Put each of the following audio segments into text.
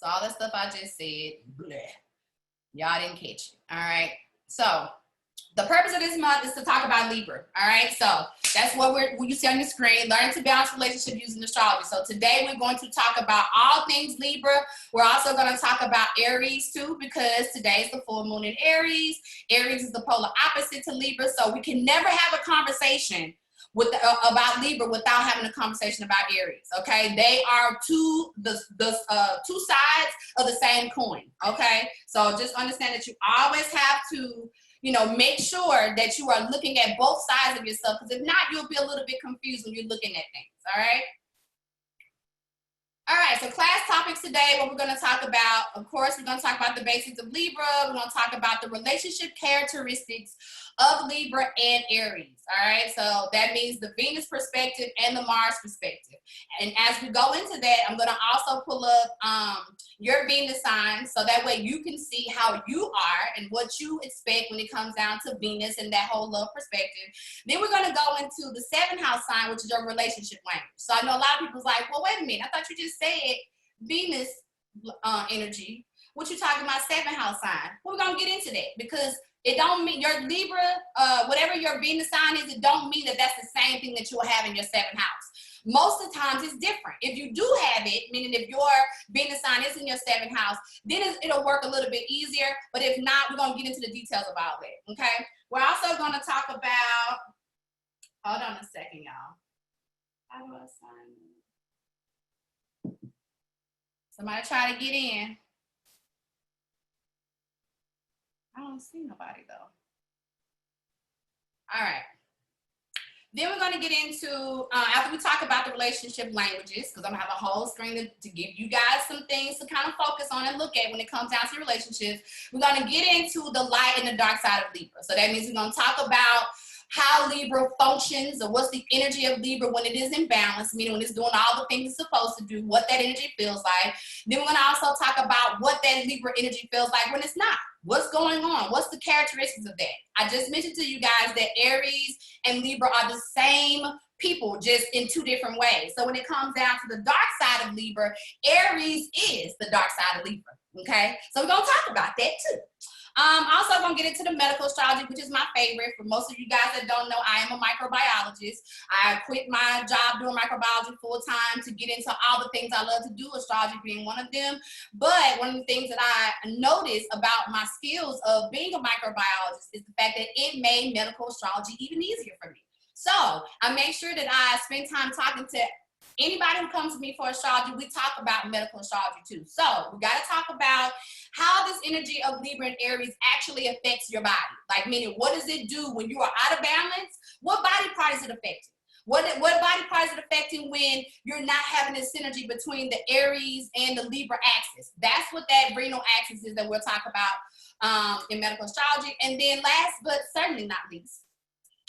So all the stuff I just said, bleh. Y'all didn't catch it. All right. So the purpose of this month is to talk about Libra. All right. So that's what you see on your screen, learning to balance relationship using astrology. So today we're going to talk about all things Libra. We're also going to talk about Aries too, because today is the full moon in Aries. Aries is the polar opposite to Libra. So we can never have a conversation about Libra without having a conversation about Aries. Okay, they are two sides of the same coin. Okay, so just understand that you always have to, you know, make sure that you are looking at both sides of yourself, because if not, you'll be a little bit confused when you're looking at things. All right. All right, so class topics today, what we're going to talk about, of course, we're going to talk about the basics of Libra. We're going to talk about the relationship characteristics of Libra and Aries. All right, so that means the Venus perspective and the Mars perspective. And as we go into that, I'm going to also pull up your Venus sign, so that way you can see how you are and what you expect when it comes down to Venus and that whole love perspective. Then we're going to go into the 7th house sign, which is your relationship language. So I know a lot of people's like, well, wait a minute, I thought you just said Venus energy. What you talking about 7th house sign? Well, we're going to get into that, because it don't mean your Libra, whatever your Venus sign is, it don't mean that that's the same thing that you'll have in your 7th house. Most of the times it's different. If you do have it, meaning if your Venus sign is in your 7th house, then it'll work a little bit easier. But if not, we're going to get into the details about that, okay? We're also going to talk about, hold on a second, y'all. How do I sign in? Somebody try to get in. I don't see nobody though. All right. Then we're going to get into, after we talk about the relationship languages, because I'm going to have a whole screen to give you guys some things to kind of focus on and look at when it comes down to relationships. We're going to get into the light and the dark side of Libra. So that means we're going to talk about how Libra functions, or what's the energy of Libra when it is in balance, meaning when it's doing all the things it's supposed to do, what that energy feels like. Then we're going to also talk about what that Libra energy feels like when it's not. What's going on? What's the characteristics of that? I just mentioned to you guys that Aries and Libra are the same people, just in 2 different ways. So when it comes down to the dark side of Libra, Aries is the dark side of Libra, okay? So we're going to talk about that too. Also going to get into the medical astrology, which is my favorite. For most of you guys that don't know, I am a microbiologist. I quit my job doing microbiology full time to get into all the things I love to do, astrology being one of them. But one of the things that I noticed about my skills of being a microbiologist is the fact that it made medical astrology even easier for me. So I make sure that I spend time talking to anybody who comes to me for astrology. We talk about medical astrology too. So we got to talk about how this energy of Libra and Aries actually affects your body. Like, meaning, what does it do when you are out of balance? What body part is it affecting? What body part is it affecting when you're not having this synergy between the Aries and the Libra axis? That's what that renal axis is that we'll talk about in medical astrology. And then last but certainly not least,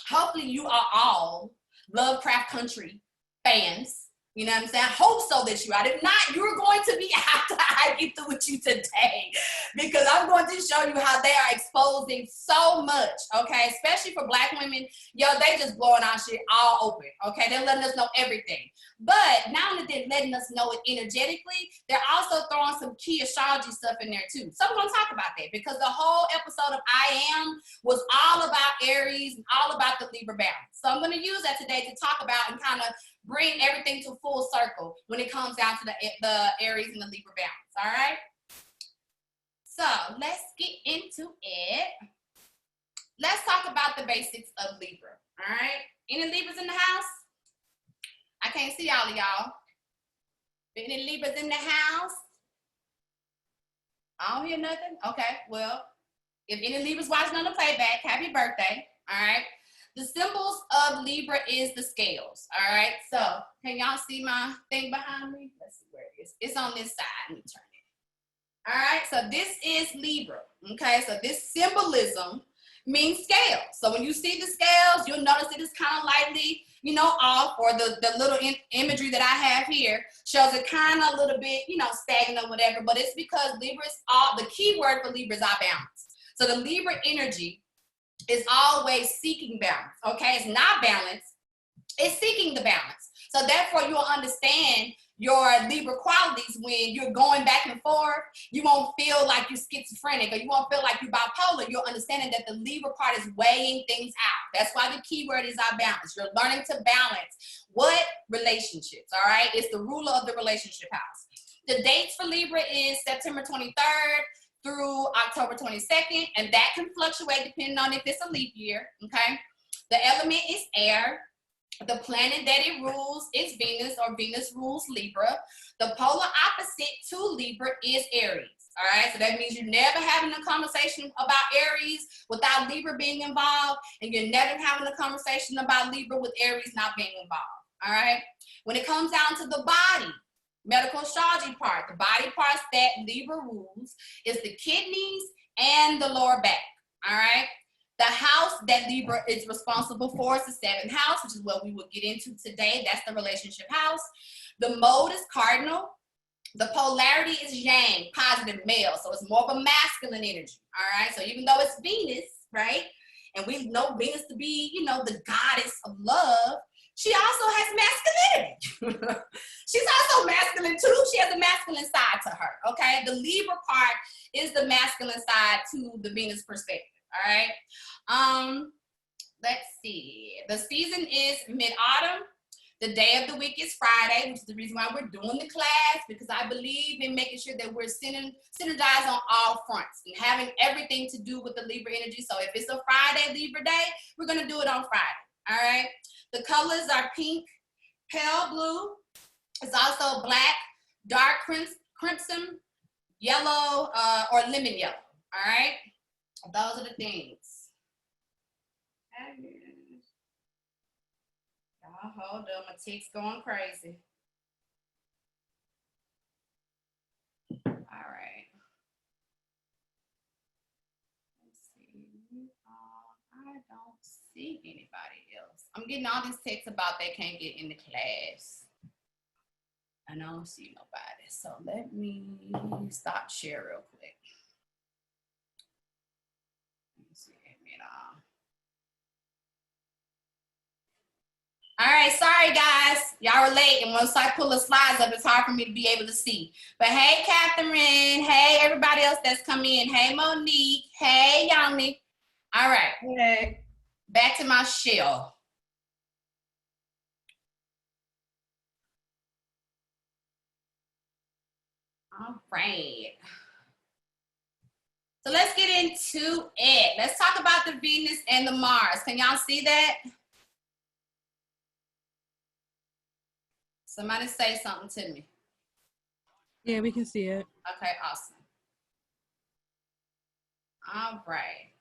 hopefully you are all Lovecraft Country fans. You know what I'm saying? I hope so that you are. If not, you're going to be after I get through with you today, because I'm going to show you how they are exposing so much, okay? Especially for Black women. Yo, they just blowing our shit all open, okay? They're letting us know everything. But now that they're letting us know it energetically, they're also throwing some key astrology stuff in there too. So we're going to talk about that, because the whole episode of I Am was all about Aries and all about the Libra balance. So I'm going to use that today to talk about and kind of bring everything to full circle when it comes down to the Aries and the Libra balance, all right? So let's get into it. Let's talk about the basics of Libra, all right? Any Libras in the house? I can't see all of y'all. Any Libras in the house? I don't hear nothing? Okay, well, if any Libras watching on the playback, happy birthday, all right? The symbols of Libra is the scales, all right? So can y'all see my thing behind me? Let's see where it is. It's on this side. Let me turn it. All right, so this is Libra, okay? So this symbolism means scales. So when you see the scales, you'll notice it is kind of lightly, you know, off, or the little imagery that I have here shows it kind of a little bit, you know, stagnant or whatever, but it's because Libra is the key word for Libra is our balance. So the Libra energy is always seeking balance, okay? It's not balance, it's seeking the balance. So therefore you'll understand your Libra qualities, when you're going back and forth, you won't feel like you're schizophrenic, or you won't feel like you're bipolar. You're understanding that the Libra part is weighing things out. That's why the key word is our balance. You're learning to balance what relationships, all right? It's the ruler of the relationship house. The dates for Libra is September 23rd through October 22nd, and that can fluctuate depending on if it's a leap year, okay? The element is air. The planet that it rules is Venus, or Venus rules Libra. The polar opposite to Libra is Aries. All right, so that means you're never having a conversation about Aries without Libra being involved, and you're never having a conversation about Libra with Aries not being involved. All right, when it comes down to the body, medical astrology part, the body parts that Libra rules is the kidneys and the lower back. All right. The house that Libra is responsible for is the 7th house, which is what we will get into today. That's the relationship house. The mode is cardinal. The polarity is yang, positive male. So it's more of a masculine energy. All right. So even though it's Venus, right? And we know Venus to be, you know, the goddess of love, she also has masculinity. She's also masculine too. She has a masculine side to her. Okay. The Libra part is the masculine side to the Venus perspective. All right. Let's see. The season is mid-autumn. The day of the week is Friday, which is the reason why we're doing the class, because I believe in making sure that we're synergized on all fronts and having everything to do with the Libra energy. So if it's a Friday Libra day, we're going to do it on Friday. All right. The colors are pink, pale blue. It's also black, dark crimson, yellow, or lemon yellow. All right. Those are the things. Y'all hold up, my tick's going crazy. All right. Let's see. I don't see anybody else. I'm getting all these texts about they can't get in the class. I don't see nobody. So let me stop share real quick. All right, sorry guys, y'all were late, and once I pull the slides up, it's hard for me to be able to see. But hey, Catherine, hey, everybody else that's come in. Hey, Monique, hey, Yami. All right, hey. Back to my shell. All right. So let's get into it. Let's talk about the Venus and the Mars. Can y'all see that? Somebody say something to me. Yeah, we can see it. Okay, awesome. All right.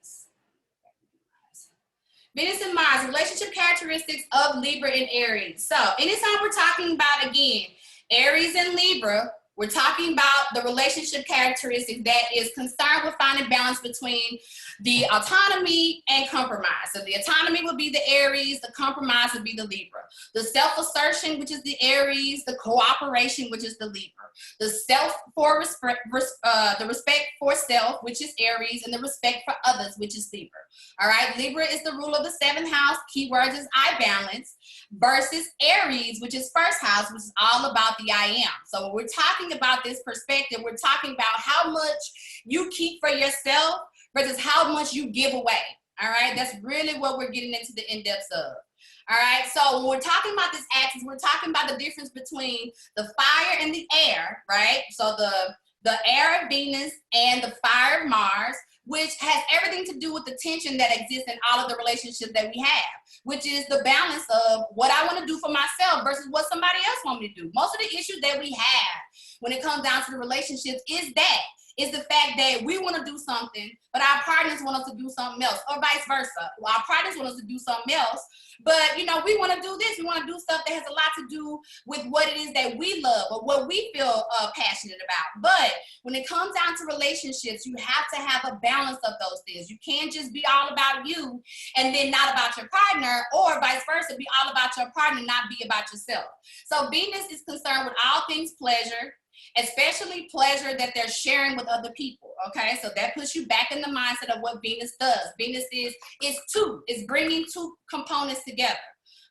Venus and Mars, relationship characteristics of Libra and Aries. So anytime we're talking about, again, Aries and Libra, we're talking about the relationship characteristic that is concerned with finding balance between the autonomy and compromise. So the autonomy would be the Aries, the compromise would be the Libra. The self-assertion, which is the Aries, the cooperation, which is the Libra. The the respect for self, which is Aries, and the respect for others, which is Libra. All right, Libra is the rule of the 7th house. Keywords is I balance, versus Aries, which is 1st house, which is all about the I am. So when we're talking about this perspective, we're talking about how much you keep for yourself versus how much you give away. All right, that's really what we're getting into the in-depth of. All right, so when we're talking about this axis, we're talking about the difference between the fire and the air, right? So the air of Venus and the fire of Mars, which has everything to do with the tension that exists in all of the relationships that we have, which is the balance of what I want to do for myself versus what somebody else wants me to do. Most of the issues that we have when it comes down to the relationships is the fact that we want to do something, but our partners want us to do something else, or vice versa. Well, our partners want us to do something else, but, you know, we want to do this. We want to do stuff that has a lot to do with what it is that we love or what we feel passionate about. But when it comes down to relationships, you have to have a balance of those things. You can't just be all about you and then not about your partner, or vice versa, be all about your partner, not be about yourself. So Venus is concerned with all things pleasure, especially pleasure that they're sharing with other people, okay? So that puts you back in the mindset of what Venus does. Venus is bringing two components together,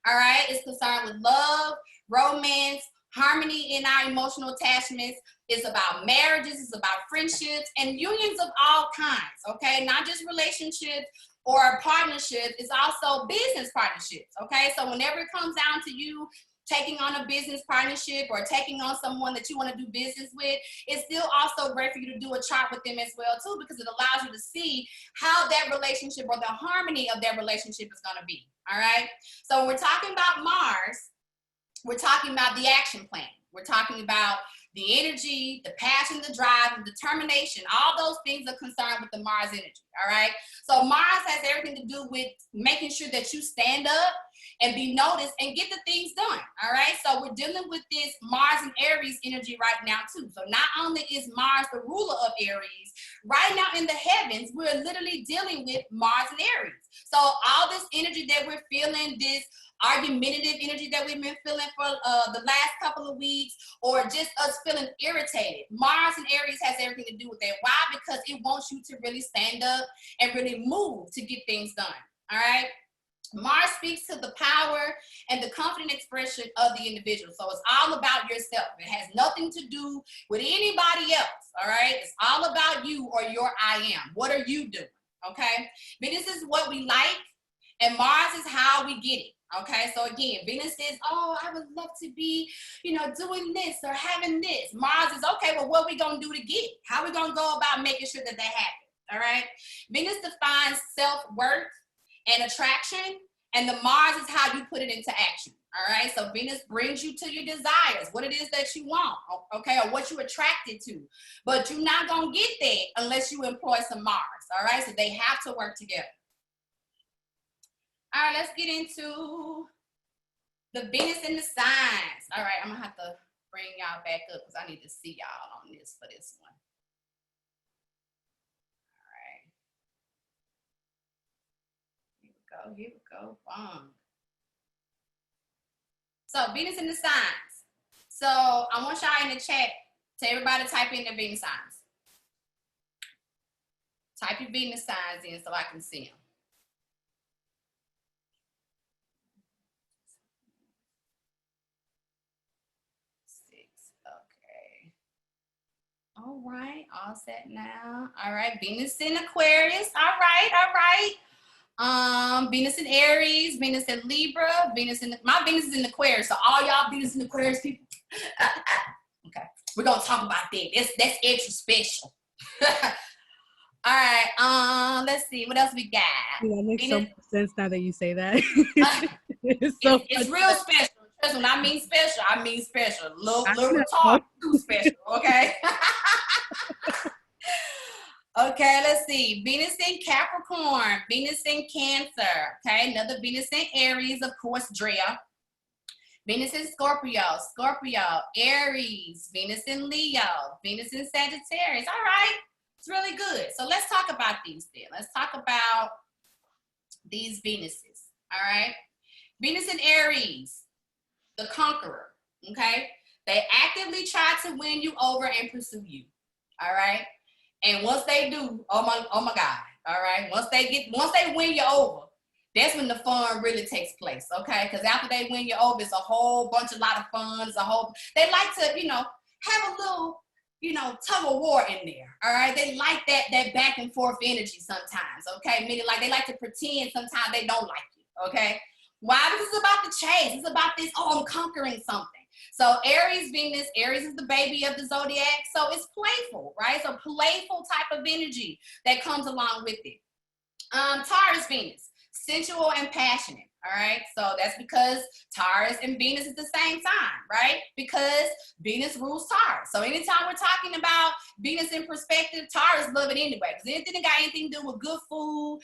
all right? It's concerned with love, romance, harmony in our emotional attachments. It's about marriages, it's about friendships and unions of all kinds, okay? Not just relationships or partnerships, it's also business partnerships, okay? So whenever it comes down to you taking on a business partnership or taking on someone that you want to do business with, it's still also great for you to do a chart with them as well too, because it allows you to see how that relationship or the harmony of that relationship is going to be, all right? So when we're talking about Mars, we're talking about the action plan. We're talking about the energy, the passion, the drive, the determination. All those things are concerned with the Mars energy, all right? So Mars has everything to do with making sure that you stand up and be noticed and get the things done, all right? So we're dealing with this Mars and Aries energy right now too. So not only is Mars the ruler of Aries, right now in the heavens, we're literally dealing with Mars and Aries. So all this energy that we're feeling, this argumentative energy that we've been feeling for the last couple of weeks, or just us feeling irritated. Mars and Aries has everything to do with that. Why? Because it wants you to really stand up and really move to get things done, all right? Mars speaks to the power and the confident expression of the individual. So it's all about yourself. It has nothing to do with anybody else, all right? It's all about you or your I am. What are you doing, okay? Venus is what we like, and Mars is how we get it. Okay, so again, Venus says, oh, I would love to be, doing this or having this. Mars is, okay, well, what are we going to do to get it? How are we going to go about making sure that happens? All right. Venus defines self-worth and attraction, and the Mars is how you put it into action. All right. So Venus brings you to your desires, what it is that you want, okay, or what you're attracted to. But you're not going to get that unless you employ some Mars. All right. So they have to work together. All right, let's get into the Venus and the signs. All right, I'm going to have to bring y'all back up because I need to see y'all on this for this one. All right. Here we go. Boom. So Venus and the signs. So I want y'all in the chat to everybody type in their Venus signs. Type your Venus signs in so I can see them. All right, all set now. All right, Venus in Aquarius. All right. Venus in Aries, Venus in Libra, my Venus is in Aquarius. So all y'all Venus in Aquarius people. Okay, we're gonna talk about that. That's extra special. All right. Let's see what else we got. Yeah, that makes so much sense now that you say that. It's real special. When I mean special, I mean special. Little talk, too special, okay? Okay, let's see. Venus in Capricorn, Venus in Cancer, okay? Another Venus in Aries, of course, Drea. Venus in Scorpio, Aries, Venus in Leo, Venus in Sagittarius. All right, it's really good. So let's talk about these then. Let's talk about these Venuses, all right? Venus in Aries, the conqueror, okay? They actively try to win you over and pursue you, all right? And once they do, oh my God, all right? Once they win you over, that's when the fun really takes place, okay? Because after they win you over, it's a lot of fun. They like to, have a little, tug of war in there, all right? They like that back and forth energy sometimes, okay? Meaning like they like to pretend sometimes they don't like you, okay? Why? Because it's about the chase. It's about this, I'm conquering something. So Aries Venus, Aries is the baby of the zodiac. So it's playful, right? So playful type of energy that comes along with it. Taurus Venus, sensual and passionate, all right? So that's because Taurus and Venus is the same sign, right? Because Venus rules Taurus. So anytime we're talking about Venus in perspective, Taurus love it anyway. Because anything that got anything to do with good food,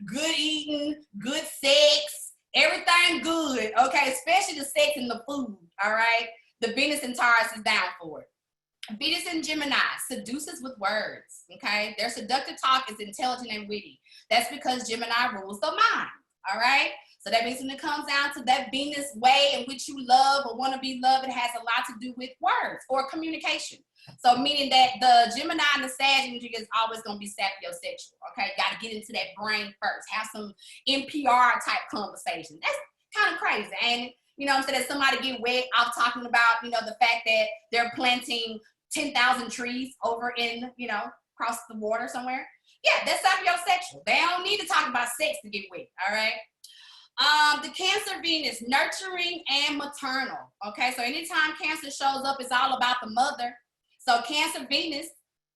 good eating, good sex, everything good, okay? Especially the sex and the food, all right? The Venus in Taurus is down for it. Venus in Gemini seduces with words, okay? Their seductive talk is intelligent and witty. That's because Gemini rules the mind, all right? So that means when it comes down to that Venus way in which you love or want to be loved, it has a lot to do with words or communication. So meaning that the Gemini and the Sag energy is always going to be sapiosexual, okay? Got to get into that brain first. Have some NPR type conversation. That's kind of crazy, ain't it? you know what I'm saying, that somebody get wet off talking about, you know, the fact that they're planting 10,000 trees over in, you know, across the water somewhere. Yeah, that's sapiosexual. They don't need to talk about sex to get wet, all right? The Cancer Venus, nurturing and maternal. Okay, so anytime Cancer shows up, it's all about the mother. So Cancer Venus,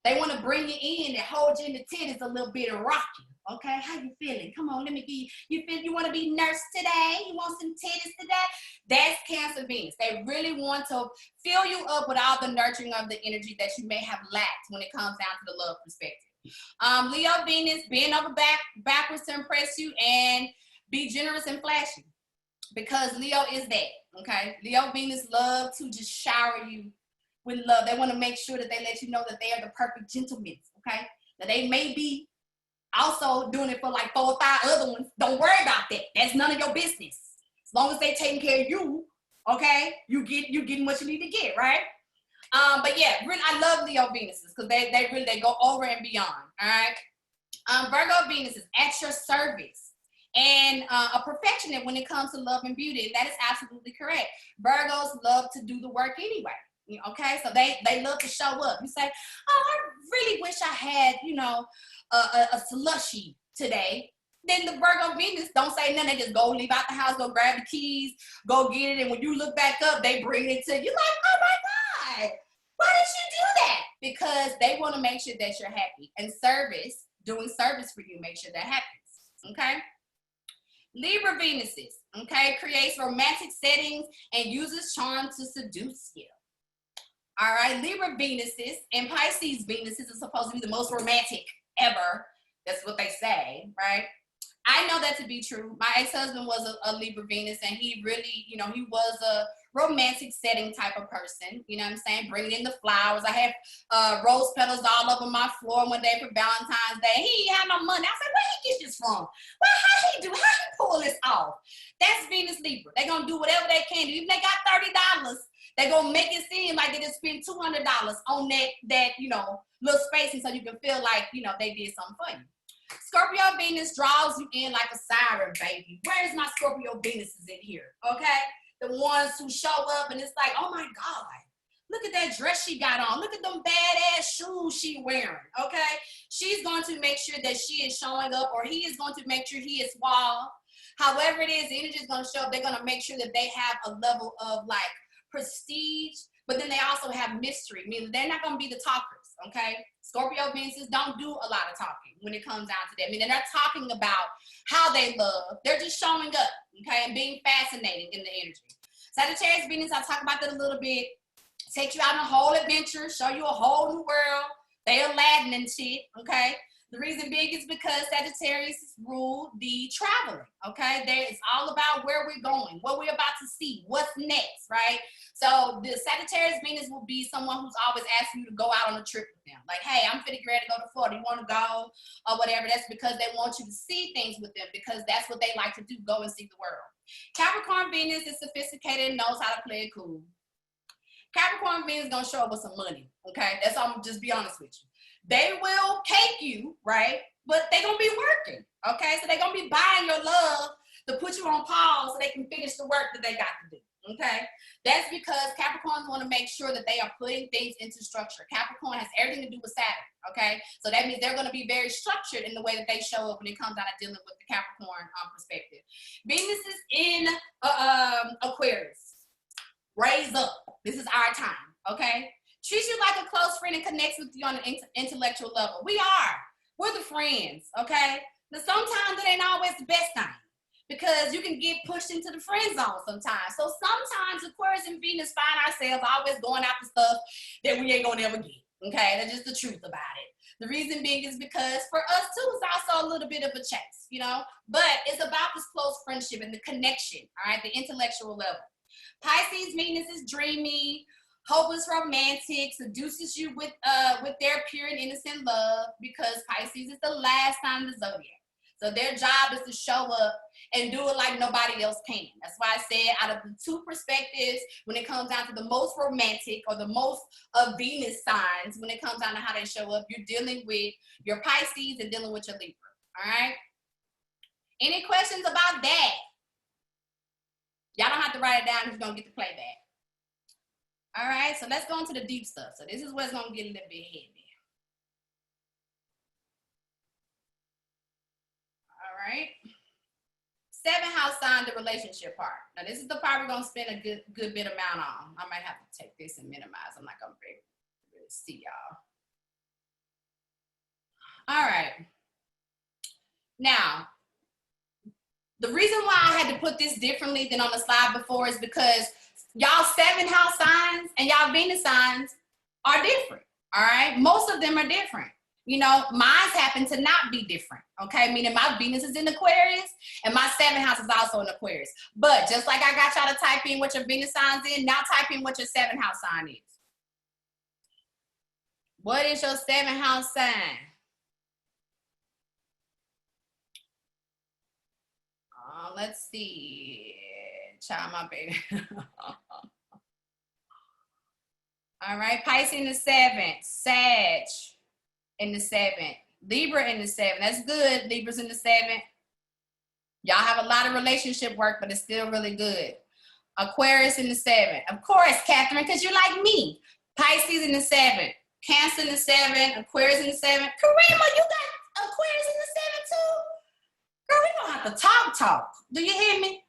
they want to bring you in and hold you in the titties a little bit and rock you. Okay, how you feeling? Come on, let me be. You want to be nursed today? You want some titties today? That's Cancer Venus. They really want to fill you up with all the nurturing of the energy that you may have lacked when it comes down to the love perspective. Leo Venus, bend over backwards to impress you and be generous and flashy, because Leo is that, okay? Leo Venus love to just shower you with love. They want to make sure that they let you know that they are the perfect gentlemen, okay? Now they may be also doing it for like 4 or 5 other ones. Don't worry about that. That's none of your business. As long as they taking care of you, okay, you getting what you need to get, right? But yeah, really, I love Leo Venuses because they go over and beyond, all right? Virgo Venus is at your service and a perfectionist when it comes to love and beauty, and that is absolutely correct. Virgos love to do the work anyway. Okay, so they love to show up. You say, oh, I really wish I had, you know, a slushy today. Then the Virgo Venus don't say nothing. They just go leave out the house, go grab the keys, go get it. And when you look back up, they bring it to you. Like, oh my God, why did you do that? Because they want to make sure that you're happy. And service, doing service for you, make sure that happens. Okay. Libra Venuses, okay, creates romantic settings and uses charm to seduce you. All right, Libra Venuses and Pisces Venuses are supposed to be the most romantic ever. That's what they say, right? I know that to be true. My ex-husband was a Libra Venus, and he really, you know, he was a romantic setting type of person. You know what I'm saying? Bringing in the flowers. I had rose petals all over my floor one day for Valentine's Day. He ain't had no money. I said, where he get this from? Well, how he pull this off? That's Venus Libra. They're going to do whatever they can. Even if they got $30, they're going to make it seem like they just spent $200 on that, you know, little spacing so you can feel like, you know, they did something for you. Scorpio Venus draws you in like a siren, baby. Where's my Scorpio Venuses in here? Okay? The ones who show up and it's like, oh my God, look at that dress she got on. Look at them badass shoes she wearing. Okay? She's going to make sure that she is showing up, or he is going to make sure he is suave. However it is, the energy is going to show up. They're going to make sure that they have a level of like prestige, but then they also have mystery, meaning they're not going to be the talkers, okay? Scorpio Venuses don't do a lot of talking when it comes down to that. I mean, they're not talking about how they love. They're just showing up, okay, and being fascinating in the energy. Sagittarius Venus, I'll talk about that a little bit. Take you out on a whole adventure, show you a whole new world. They Aladdin and shit, okay? The reason being is because Sagittarius rule the traveling, okay? It's all about where we're going, what we're about to see, what's next, right? So the Sagittarius Venus will be someone who's always asking you to go out on a trip with them. Like, hey, I'm finna get ready to go to Florida. You want to go or whatever? That's because they want you to see things with them, because that's what they like to do, go and see the world. Capricorn Venus is sophisticated and knows how to play it cool. Capricorn Venus is going to show up with some money, okay? That's all, I'm just be honest with you. They will cake you, right? But they're going to be working, okay? So they're going to be buying your love to put you on pause so they can finish the work that they got to do, okay? That's because Capricorns want to make sure that they are putting things into structure. Capricorn has everything to do with Saturn, okay? So that means they're going to be very structured in the way that they show up when it comes down to dealing with the Capricorn perspective. Venus is in Aquarius. Raise up. This is our time, okay? Treat you like a close friend and connects with you on an intellectual level. We are. We're the friends, okay? But sometimes it ain't always the best thing, because you can get pushed into the friend zone sometimes. So sometimes Aquarius and Venus find ourselves always going after stuff that we ain't gonna ever get, okay? That's just the truth about it. The reason being is because for us too, it's also a little bit of a chase, you know? But it's about this close friendship and the connection, all right? The intellectual level. Pisces Venus is dreamy, hopeless romantic, seduces you with their pure and innocent love, because Pisces is the last sign of the zodiac. So their job is to show up and do it like nobody else can. That's why I said out of the two perspectives, when it comes down to the most romantic or the most Venus signs, when it comes down to how they show up, you're dealing with your Pisces and dealing with your Libra, all right? Any questions about that? Y'all don't have to write it down. You're going to get the playback. All right, so let's go into the deep stuff. So this is what's going to get a little bit heavy. All right. 7th house sign, the relationship part. Now, this is the part we're going to spend a good bit amount on. I might have to take this and minimize. I'm not going to really see y'all. All right. Now, the reason why I had to put this differently than on the slide before is because y'all 7th house signs and y'all Venus signs are different. All right. Most of them are different. You know, mine happen to not be different, okay? Meaning my Venus is in Aquarius and my 7th house is also in Aquarius. But just like I got y'all to type in what your Venus sign's in, now type in what your 7th house sign is. What is your 7th house sign? Let's see. Child, my baby. All right, Pisces in the 7th, Sag in the 7th, Libra in the 7th. That's good. Libra's in the 7th. Y'all have a lot of relationship work, but it's still really good. Aquarius in the 7th. Of course, Catherine, because you're like me. Pisces in the 7th, Cancer in the 7th, Aquarius in the 7th. Karima, you got Aquarius in the 7th too? Girl, we don't have to talk. Do you hear me?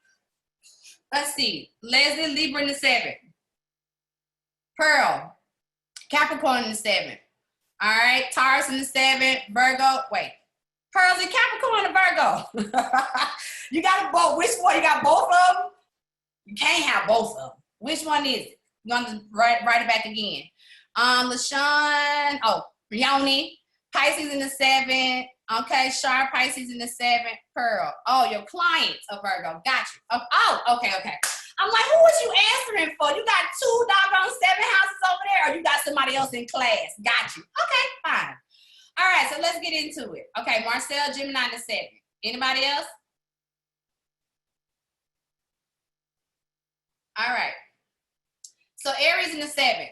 Let's see. Leslie, Libra in the 7th. Pearl, Capricorn in the 7th. All right, Taurus in the 7th, Virgo. Wait, Pearl's in Capricorn and Virgo. You got both. Which one? You got both of them? You can't have both of them. Which one is it? You're going to write it back again. LaShawn, Rioni, Pisces in the 7th. Okay, Sharp, Pisces in the 7th, Pearl. Oh, your clients of Virgo. Got you. Okay. I'm like, who was you answering for? You got 2 doggone 7 houses over there, or you got somebody else in class? Got you. Okay, fine. All right, so let's get into it. Okay, Marcel, Gemini in the 7th. Anybody else? All right. So Aries in the 7th.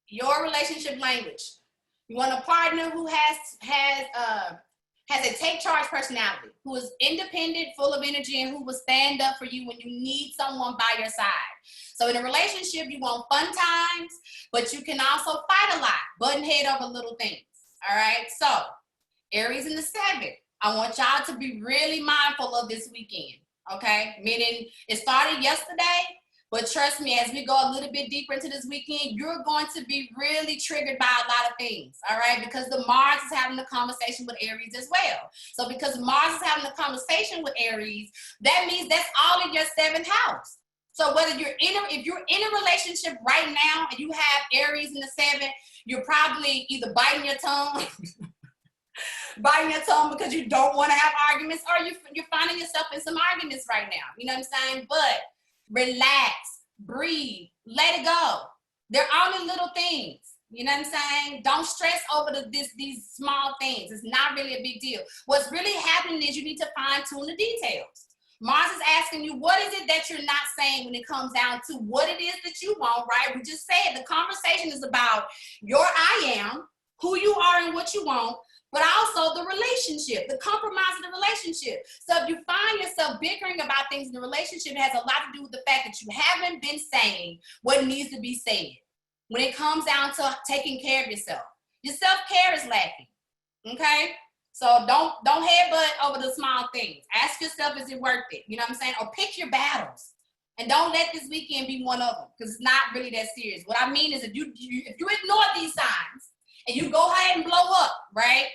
Your relationship language. You want a partner who has a take charge personality, who is independent, full of energy, and who will stand up for you when you need someone by your side. So in a relationship, you want fun times, but you can also fight a lot, button head over little things. All right. So Aries in the 7th. I want y'all to be really mindful of this weekend. Okay. Meaning it started yesterday, but trust me, as we go a little bit deeper into this weekend, you're going to be really triggered by a lot of things, all right? Because the Mars is having a conversation with Aries as well. So because Mars is having a conversation with Aries, that means that's all in your 7th house. So whether if you're in a relationship right now and you have Aries in the 7th, you're probably either biting your tongue, because you don't want to have arguments, or you're finding yourself in some arguments right now. You know what I'm saying? But relax, breathe, let it go. They're only little things. You know what I'm saying? Don't stress over these small things. It's not really a big deal. What's really happening is you need to fine tune the details. Mars is asking you, what is it that you're not saying when it comes down to what it is that you want, right? We just said the conversation is about your I am, who you are and what you want, but also the relationship, the compromise of the relationship. So if you find yourself bickering about things in the relationship, it has a lot to do with the fact that you haven't been saying what needs to be said. When it comes down to taking care of yourself, your self-care is lacking, okay? So don't headbutt over the small things. Ask yourself, is it worth it? You know what I'm saying? Or pick your battles. And don't let this weekend be one of them, because it's not really that serious. What I mean is if you ignore these signs and you go ahead and blow up, right?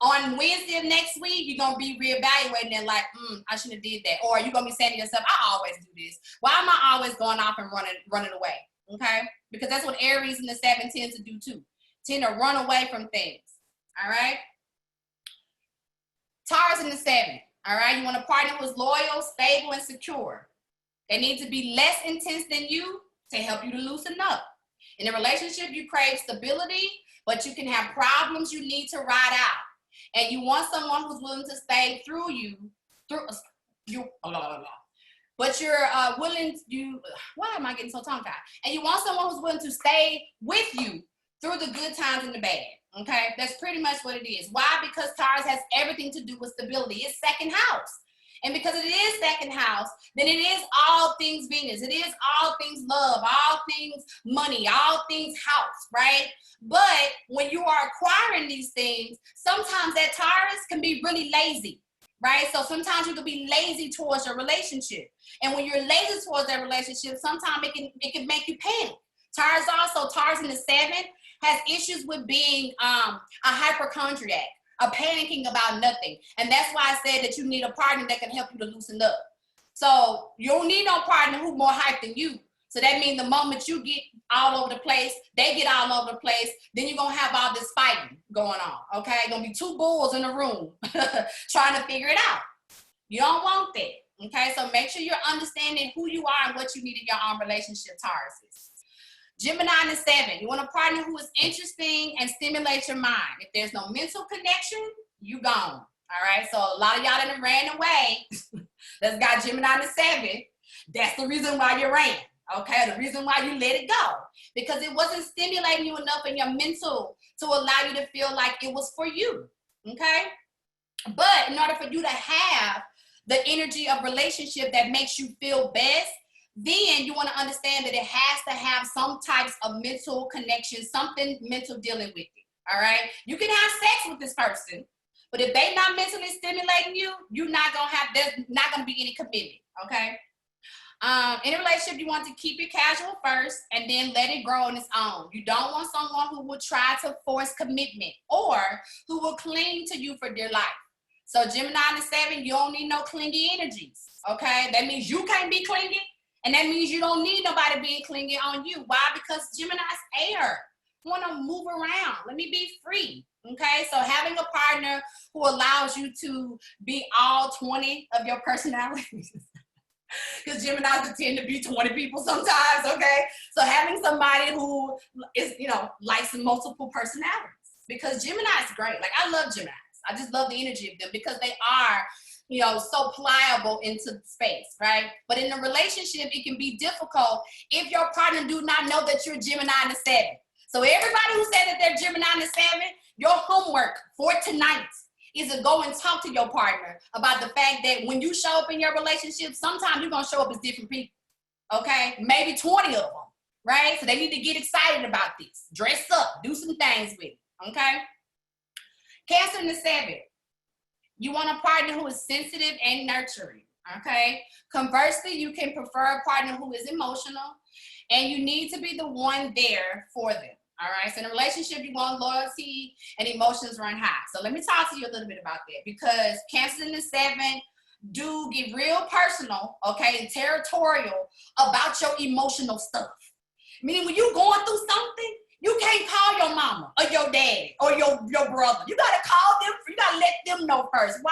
On Wednesday of next week, you're going to be reevaluating and like, I shouldn't have did that. Or you're going to be saying to yourself, I always do this. Why am I always going off and running away? Okay? Because that's what Aries in the 7th tends to do too. Tend to run away from things. All right? Taurus in the 7th. All right? You want a partner who's loyal, stable, and secure. They need to be less intense than you to help you to loosen up. In a relationship, you crave stability, but you can have problems you need to ride out. And you want someone who's willing to stay through you, but you're why am I getting so tongue-tied? And you want someone who's willing to stay with you through the good times and the bad, okay? That's pretty much what it is. Why? Because Taurus has everything to do with stability. It's 2nd house. And because it is second house, then it is all things Venus. It is all things love, all things money, all things house, right? But when you are acquiring these things, sometimes that Taurus can be really lazy, right? So sometimes you can be lazy towards your relationship. And when you're lazy towards that relationship, sometimes it can make you panic. Taurus in the 7th has issues with being a hypochondriac, a panicking about nothing. And that's why I said that you need a partner that can help you to loosen up. So you don't need no partner who's more hyped than you. So that means the moment you get all over the place, they get all over the place, then you're going to have all this fighting going on, okay? Going to be 2 bulls in a room trying to figure it out. You don't want that, okay? So make sure you're understanding who you are and what you need in your own relationship, Tauruses. Gemini in the 7, you want a partner who is interesting and stimulates your mind. If there's no mental connection, you gone, all right? So a lot of y'all that ran away that's got Gemini in the 7, that's the reason why you ran. Okay, the reason why you let it go, because it wasn't stimulating you enough in your mental to allow you to feel like it was for you, okay? But in order for you to have the energy of relationship that makes you feel best, then you want to understand that it has to have some types of mental connection, something mental dealing with it, all right? You can have sex with this person, but if they're not mentally stimulating you, there's not going to be any commitment, okay? In a relationship, you want to keep it casual first and then let it grow on its own. You don't want someone who will try to force commitment or who will cling to you for dear life. So Gemini in the 7, you don't need no clingy energies, okay? That means you can't be clingy, and that means you don't need nobody being clingy on you. Why? Because Gemini's air. You want to move around. Let me be free, okay? So having a partner who allows you to be all 20 of your personalities. Because Geminis tend to be 20 people sometimes, okay? So having somebody who is, likes multiple personalities. Because Gemini is great. Like, I love Geminis. I just love the energy of them because they are, so pliable into space, right? But in a relationship, it can be difficult if your partner do not know that you're Gemini in the 7. So everybody who said that they're Gemini in the 7, your homework for tonight is to go and talk to your partner about the fact that when you show up in your relationship, sometimes you're going to show up as different people, okay? Maybe 20 of them, right? So they need to get excited about this. Dress up. Do some things with it, okay? Cancer in the 7. You want a partner who is sensitive and nurturing, okay? Conversely, you can prefer a partner who is emotional, and you need to be the one there for them. All right, so in a relationship, you want loyalty and emotions run high. So let me talk to you a little bit about that, because Cancer in the 7 do get real personal, okay, and territorial about your emotional stuff. Meaning when you're going through something, you can't call your mama or your daddy or your brother. You got to call them. You got to let them know first. Why?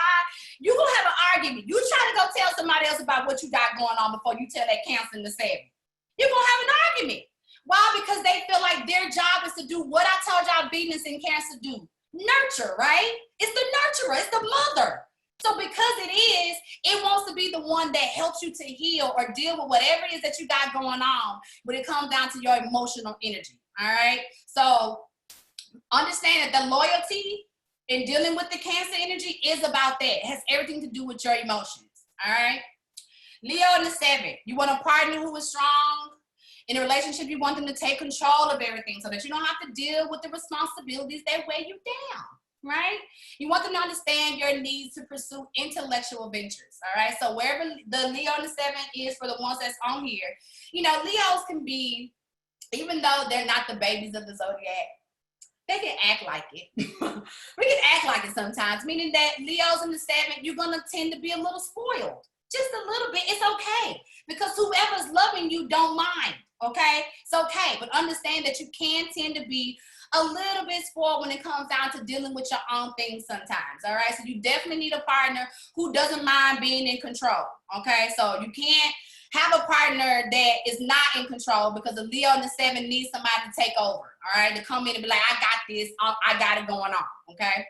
You're going to have an argument. You try to go tell somebody else about what you got going on before you tell that Cancer in the 7. You're going to have an argument. Why? Because they feel like their job is to do what I told y'all Venus and Cancer do. Nurture, right? It's the nurturer. It's the mother. So because it wants to be the one that helps you to heal or deal with whatever it is that you got going on when it comes down to your emotional energy, all right? So understand that the loyalty in dealing with the Cancer energy is about that. It has everything to do with your emotions, all right? Leo in the 7, you want a partner who is strong. In a relationship, you want them to take control of everything so that you don't have to deal with the responsibilities that weigh you down, right? You want them to understand your needs to pursue intellectual ventures, all right? So wherever the Leo in the 7 is for the ones that's on here, Leos can be, even though they're not the babies of the zodiac, they can act like it. We can act like it sometimes, meaning that Leos in the 7, you're going to tend to be a little spoiled. Just a little bit. It's okay. Because whoever's loving you don't mind. Okay? It's okay. But understand that you can tend to be a little bit spoiled when it comes down to dealing with your own things sometimes. All right? So you definitely need a partner who doesn't mind being in control. Okay? So you can't have a partner that is not in control, because the Leo in the 7 needs somebody to take over. All right? To come in and be like, I got this. I got it going on. Okay?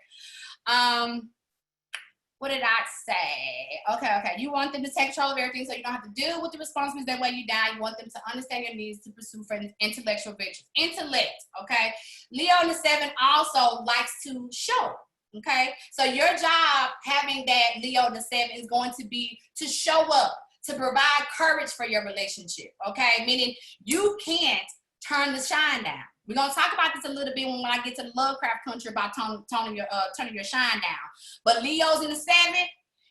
What did I say? Okay. You want them to take control of everything so you don't have to deal with the responsibilities that weigh you down. You want them to understand your needs to pursue for intellectual ventures. Intellect, okay? Leo in the 7 also likes to show. Okay, so your job having that Leo in the 7 is going to be to show up, to provide courage for your relationship. Okay, meaning you can't turn the shine down. We're gonna talk about this a little bit when I get to the lovecraft country about turning your shine down. But Leos in the 7,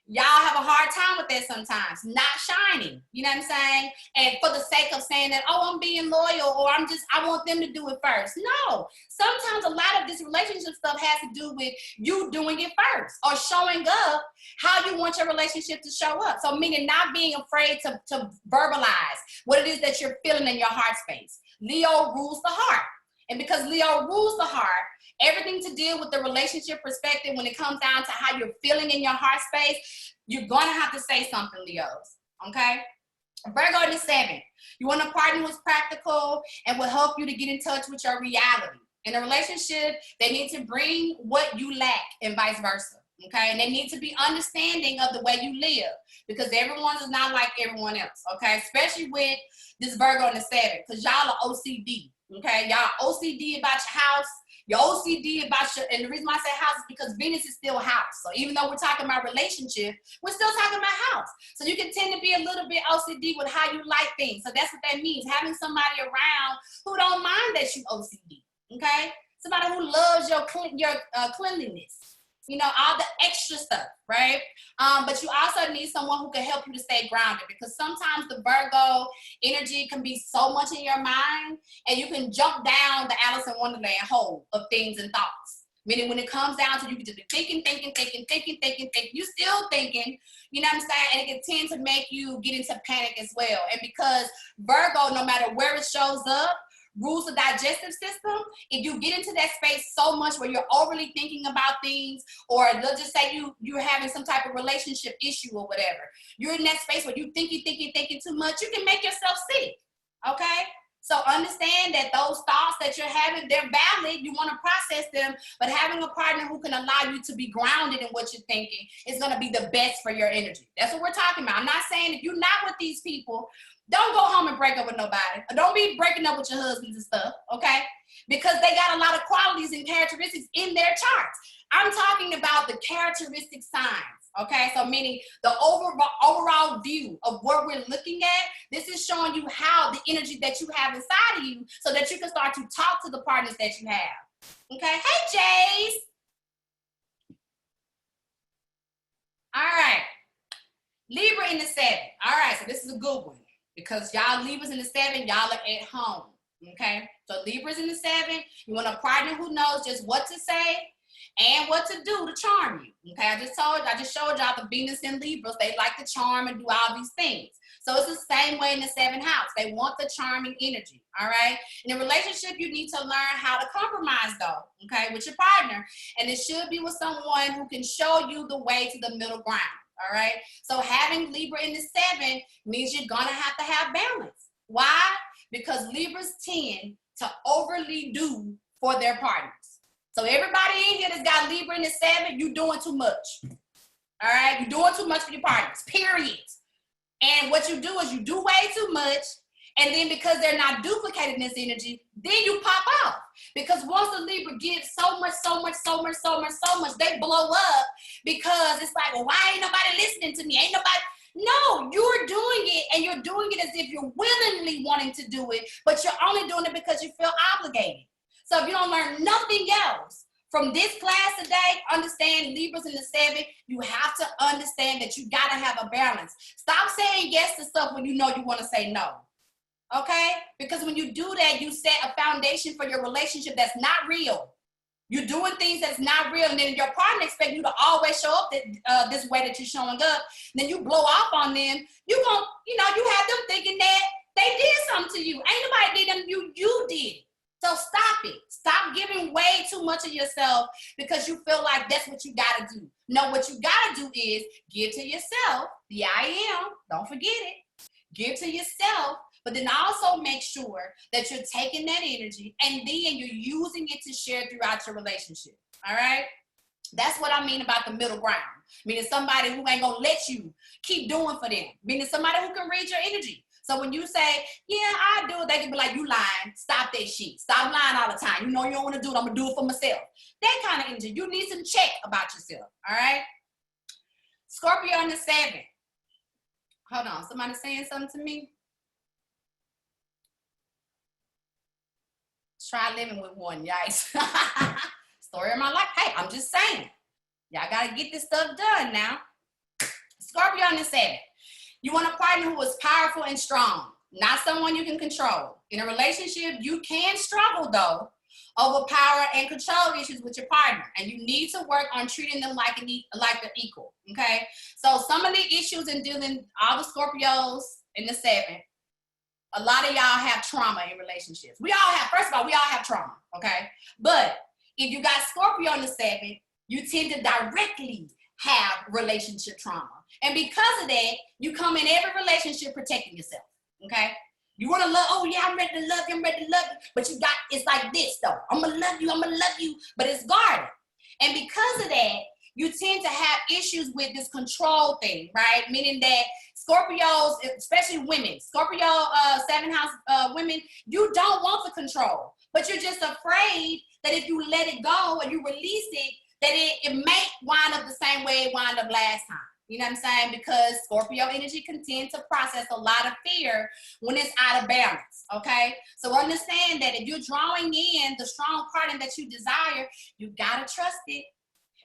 y'all have a hard time with that sometimes, not shining. You know what I'm saying? And for the sake of saying that, oh, I'm being loyal, or I want them to do it first. No, sometimes a lot of this relationship stuff has to do with you doing it first, or showing up how you want your relationship to show up. So meaning not being afraid to verbalize what it is that you're feeling in your heart space. Leo rules the heart. And because Leo rules the heart, everything to deal with the relationship perspective when it comes down to how you're feeling in your heart space, you're going to have to say something, Leos, okay? Virgo in the 7, you want a partner who's practical and will help you to get in touch with your reality. In a relationship, they need to bring what you lack and vice versa, okay? And they need to be understanding of the way you live, because everyone is not like everyone else, okay? Especially with this Virgo in the 7, because y'all are OCD, okay? Y'all OCD about your house. Your OCD about your, and the reason why I say house is because Venus is still house. So even though we're talking about relationship, we're still talking about house. So you can tend to be a little bit OCD with how you like things. So that's what that means. Having somebody around who don't mind that you OCD, okay? Somebody who loves your cleanliness. You know, all the extra stuff, right? But you also need someone who can help you to stay grounded, because sometimes the Virgo energy can be so much in your mind, and you can jump down the Alice in Wonderland hole of things and thoughts. Meaning when it comes down to, you can just be thinking, you still thinking, you know what I'm saying? And it can tend to make you get into panic as well. And because Virgo, no matter where it shows up, rules the digestive system. If you get into that space so much where you're overly thinking about things, or they'll just say you're having some type of relationship issue or whatever, you're in that space where you thinking too much, you can make yourself sick, okay? So understand that those thoughts that you're having, they're valid. You want to process them, but having a partner who can allow you to be grounded in what you're thinking is going to be the best for your energy. That's what we're talking about. I'm not saying if you're not with these people, don't go home and break up with nobody. Don't be breaking up with your husbands and stuff, okay? Because they got a lot of qualities and characteristics in their charts. I'm talking about the characteristic signs, okay? So meaning the overall view of what we're looking at. This is showing you how the energy that you have inside of you, so that you can start to talk to the partners that you have, okay? Hey, Jace. All right. Libra in the 7. All right, so this is a good one, because y'all Libras in the 7, y'all are at home, okay? So Libras in the 7, you want a partner who knows just what to say and what to do to charm you, okay? I just showed y'all the Venus in Libras. They like to charm and do all these things. So it's the same way in the 7th house. They want the charming energy, all right? In a relationship, you need to learn how to compromise, though, okay, with your partner. And it should be with someone who can show you the way to the middle ground. All right. So having Libra in the 7 means you're going to have balance. Why? Because Libras tend to overly do for their partners. So everybody in here that's got Libra in the 7, you're doing too much. All right. You're doing too much for your partners, period. And what you do is you do way too much. And then because they're not duplicating this energy, then you pop off. Because once the Libra gives so much, they blow up, because it's like, well, why ain't nobody listening to me? Ain't nobody. No, you're doing it, and you're doing it as if you're willingly wanting to do it, but you're only doing it because you feel obligated. So if you don't learn nothing else from this class today, understand Libras in the 7, you have to understand that you got to have a balance. Stop saying yes to stuff when you know you want to say no. Okay? Because when you do that, you set a foundation for your relationship that's not real. You're doing things that's not real, and then your partner expects you to always show up this way that you're showing up. Then you blow off on them. You have them thinking that they did something to you. Ain't nobody did them. You did. So stop it. Stop giving way too much of yourself because you feel like that's what you got to do. No, what you got to do is give to yourself. The I am. Don't forget it. Give to yourself. But then also make sure that you're taking that energy and then you're using it to share throughout your relationship. All right? That's what I mean about the middle ground. Meaning somebody who ain't going to let you keep doing for them. Meaning somebody who can read your energy. So when you say, yeah, I do it, they can be like, you lying. Stop that shit. Stop lying all the time. You know you don't want to do it. I'm going to do it for myself. That kind of energy. You need some check about yourself. All right? Scorpio on the 7th. Hold on. Somebody saying something to me? Try living with one. Yikes. Story of my life. Hey, I'm just saying. Y'all got to get this stuff done now. Scorpio on the 7th. You want a partner who is powerful and strong, not someone you can control. In a relationship, you can struggle, though, over power and control issues with your partner, and you need to work on treating them like they're equal, okay? So some of the issues in dealing, all the Scorpios in the 7th, a lot of y'all have trauma in relationships. We all have, first of all, we all have trauma, okay? But if you got Scorpio in the 7th, you tend to directly have relationship trauma. And because of that, you come in every relationship protecting yourself, okay? You want to love, oh yeah, I'm ready to love you, but you got, it's like this though. I'm going to love you, but it's guarded. And because of that, you tend to have issues with this control thing, right? Meaning that Scorpios, especially women, Scorpio 7th house women, you don't want the control, but you're just afraid that if you let it go or you release it, that it may wind up the same way it wound up last time. You know what I'm saying? Because Scorpio energy can tend to process a lot of fear when it's out of balance, okay? So understand that if you're drawing in the strong partner that you desire, you gotta trust it.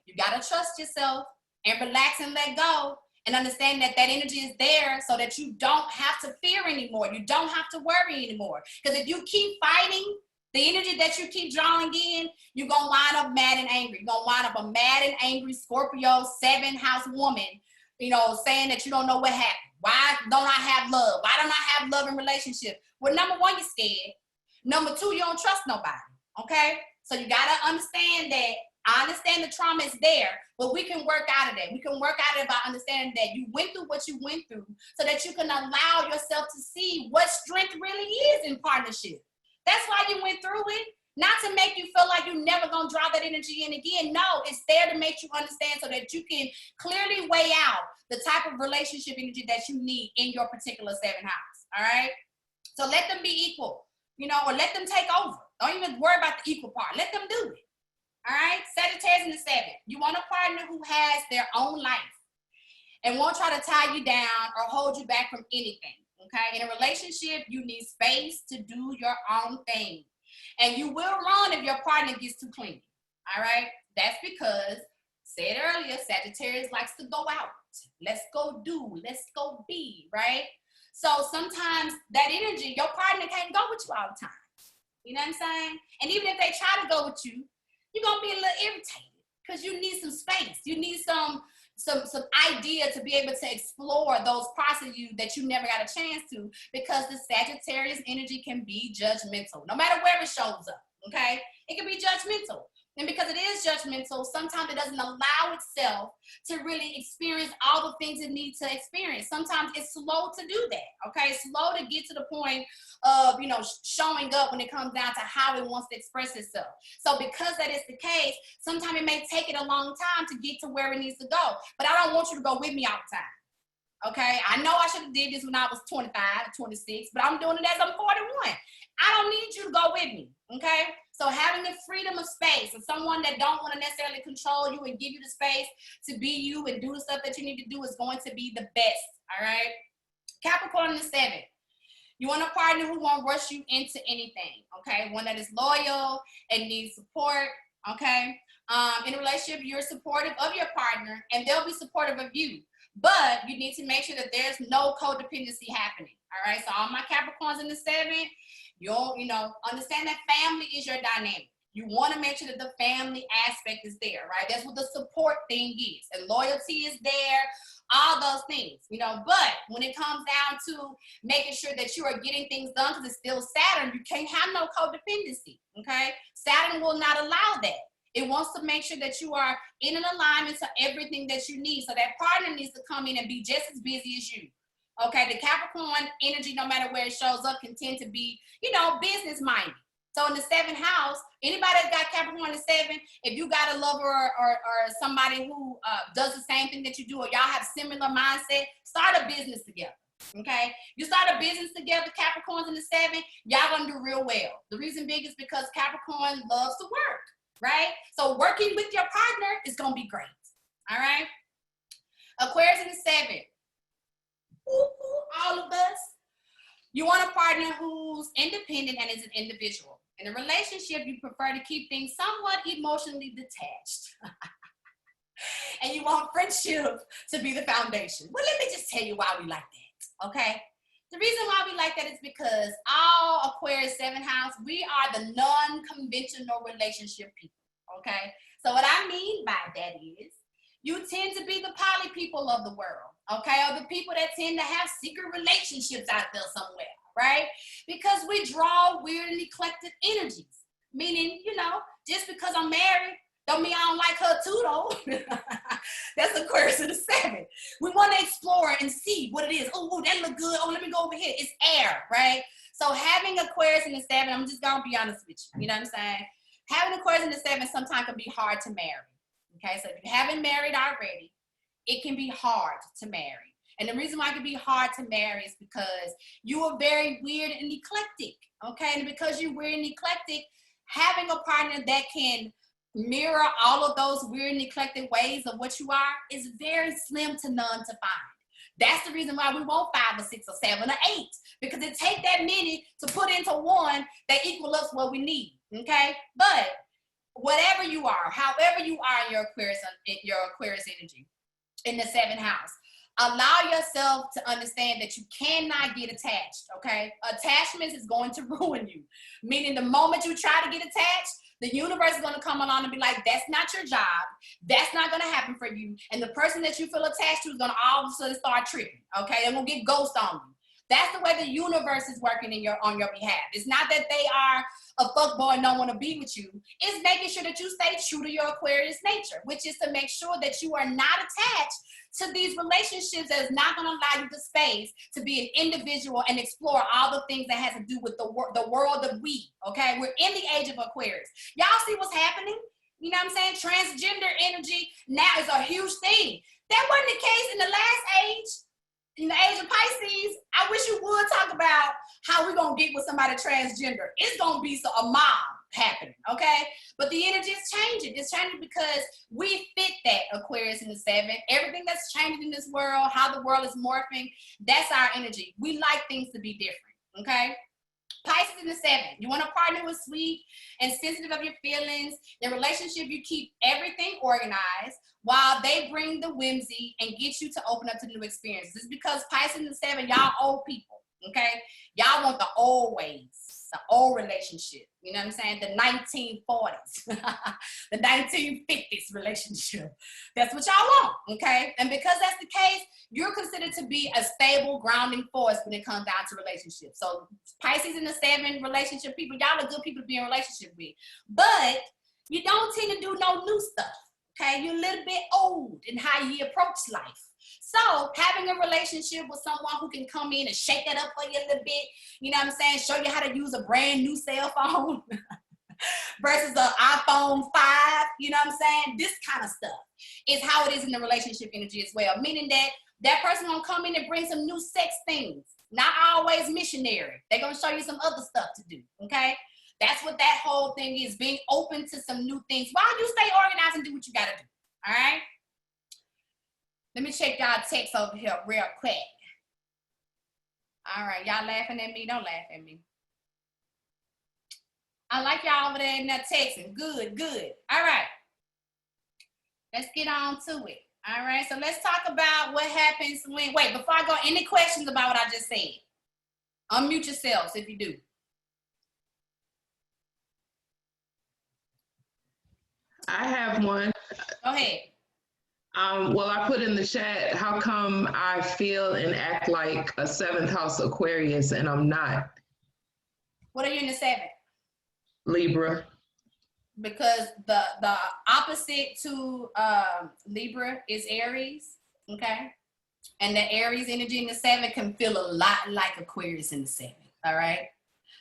You gotta trust yourself and relax and let go and understand that that energy is there so that you don't have to fear anymore. You don't have to worry anymore. Because if you keep fighting the energy that you keep drawing in, you're gonna wind up mad and angry. You're gonna wind up a mad and angry Scorpio 7th house woman, you know, saying that you don't know what happened. Why don't I have love? Why don't I have love in relationship? Well, number one, you're scared. Number two, you don't trust nobody, okay? So you gotta understand that, I understand the trauma is there, but we can work out of that. We can work out of it by understanding that you went through what you went through so that you can allow yourself to see what strength really is in partnership. That's why you went through it. Not to make you feel like you're never gonna draw that energy in again. No, it's there to make you understand so that you can clearly weigh out the type of relationship energy that you need in your particular 7th house, all right? So let them be equal, you know, or let them take over. Don't even worry about the equal part. Let them do it, all right? Sagittarius in the 7th. You want a partner who has their own life and won't try to tie you down or hold you back from anything, okay? In a relationship, you need space to do your own thing. And you will run if your partner gets too clingy, all right? That's because, said earlier, Sagittarius likes to go out. Let's go do, let's go be, right? So sometimes that energy, your partner can't go with you all the time. You know what I'm saying? And even if they try to go with you, you're going to be a little irritated because you need some space. You need some idea to be able to explore those parts of you that you never got a chance to, because the Sagittarius energy can be judgmental, no matter where it shows up, okay? It can be judgmental. And because it is judgmental, sometimes it doesn't allow itself to really experience all the things it needs to experience. Sometimes it's slow to do that, okay? It's slow to get to the point of, you know, showing up when it comes down to how it wants to express itself. So because that is the case, sometimes it may take it a long time to get to where it needs to go. But I don't want you to go with me all the time, okay? I know I should have did this when I was 25, 26, but I'm doing it as I'm 41. I don't need you to go with me, okay? So having the freedom of space and someone that don't want to necessarily control you and give you the space to be you and do the stuff that you need to do is going to be the best, all right? Capricorn in the 7th. You want a partner who won't rush you into anything, okay? One that is loyal and needs support, okay? In a relationship, you're supportive of your partner and they'll be supportive of you. But you need to make sure that there's no codependency happening, all right? So all my Capricorns in the 7th, you know, understand that family is your dynamic. You want to make sure that the family aspect is there, right? That's what the support thing is. And loyalty is there, all those things, you know. But when it comes down to making sure that you are getting things done, because it's still Saturn, you can't have no codependency, okay? Saturn will not allow that. It wants to make sure that you are in an alignment to everything that you need. So that partner needs to come in and be just as busy as you. Okay, the Capricorn energy, no matter where it shows up, can tend to be, you know, business-minded. So in the 7th house, anybody that got Capricorn in the 7th, if you got a lover or somebody who does the same thing that you do, or y'all have similar mindset, start a business together. Okay, you start a business together, Capricorns in the 7, y'all gonna do real well. The reason big is because Capricorn loves to work, right? So working with your partner is gonna be great. All right. Aquarius in the 7. All of us. You want a partner who's independent and is an individual. In a relationship, you prefer to keep things somewhat emotionally detached. And you want friendship to be the foundation. Well, let me just tell you why we like that, okay? The reason why we like that is because all Aquarius 7 house, we are the non-conventional relationship people, okay? So what I mean by that is, you tend to be the poly people of the world, okay? Or the people that tend to have secret relationships out there somewhere, right? Because we draw weird and eclectic energies. Meaning, you know, just because I'm married, don't mean I don't like her too, though. That's Aquarius in the 7. We want to explore and see what it is. Oh, that look good. Oh, let me go over here. It's air, right? So having Aquarius in the 7, I'm just going to be honest with you. You know what I'm saying? Having Aquarius in the 7 sometimes can be hard to marry. Okay, so if you haven't married already, it can be hard to marry. And the reason why it can be hard to marry is because you are very weird and eclectic. Okay, and because you're weird and eclectic, having a partner that can mirror all of those weird and eclectic ways of what you are is very slim to none to find. That's the reason why we want 5 or 6 or 7 or 8, because it takes that many to put into one that equal us what we need. Okay, but whatever you are, however you are in your Aquarius energy in the 7th house, allow yourself to understand that you cannot get attached, okay? Attachments is going to ruin you. Meaning the moment you try to get attached, the universe is going to come along and be like, that's not your job. That's not going to happen for you. And the person that you feel attached to is going to all of a sudden start tripping, okay? They're going to get ghost on you. That's the way the universe is working on your behalf. It's not that they are a fuckboy and don't want to be with you. It's making sure that you stay true to your Aquarius nature, which is to make sure that you are not attached to these relationships that is not going to allow you the space to be an individual and explore all the things that has to do with the world of we, okay? We're in the age of Aquarius. Y'all see what's happening? You know what I'm saying? Transgender energy now is a huge thing. That wasn't the case in the last age. In the age of Pisces, I wish you would talk about how we're going to get with somebody transgender. It's going to be a mob happening, okay? But the energy is changing. It's changing because we fit that Aquarius in the 7. Everything that's changing in this world, how the world is morphing, that's our energy. We like things to be different, okay? Pisces in the 7. You want a partner who is sweet and sensitive of your feelings. In a relationship, you keep everything organized while they bring the whimsy and get you to open up to new experiences. It's because Pisces in the 7, y'all old people, okay? Y'all want the old ways, the old relationship. You know what I'm saying? The 1940s, the 1950s relationship. That's what y'all want, okay? And because that's the case, you're considered to be a stable, grounding force when it comes down to relationships. So Pisces in the 7 relationship people, y'all are good people to be in a relationship with. But you don't tend to do no new stuff, okay? You're a little bit old in how you approach life. So having a relationship with someone who can come in and shake it up for you a little bit, you know what I'm saying? Show you how to use a brand new cell phone versus an iPhone 5, you know what I'm saying? This kind of stuff is how it is in the relationship energy as well. Meaning that that person gonna come in and bring some new sex things. Not always missionary. They're gonna show you some other stuff to do, okay? That's what that whole thing is, being open to some new things while you stay organized and do what you gotta do, all right? Let me check y'all text over here real quick. All right, y'all laughing at me? Don't laugh at me. I like y'all over there in that texting. Good, good. All right. Let's get on to it. All right, so let's talk about what happens when, wait, before I go, any questions about what I just said? Unmute yourselves if you do. I have one. Go ahead. Well, I put in the chat, how come I feel and act like a 7th house Aquarius and I'm not? What are you in the 7th? Libra. Because the opposite to Libra is Aries, okay? And the Aries energy in the 7 can feel a lot like Aquarius in the 7, all right?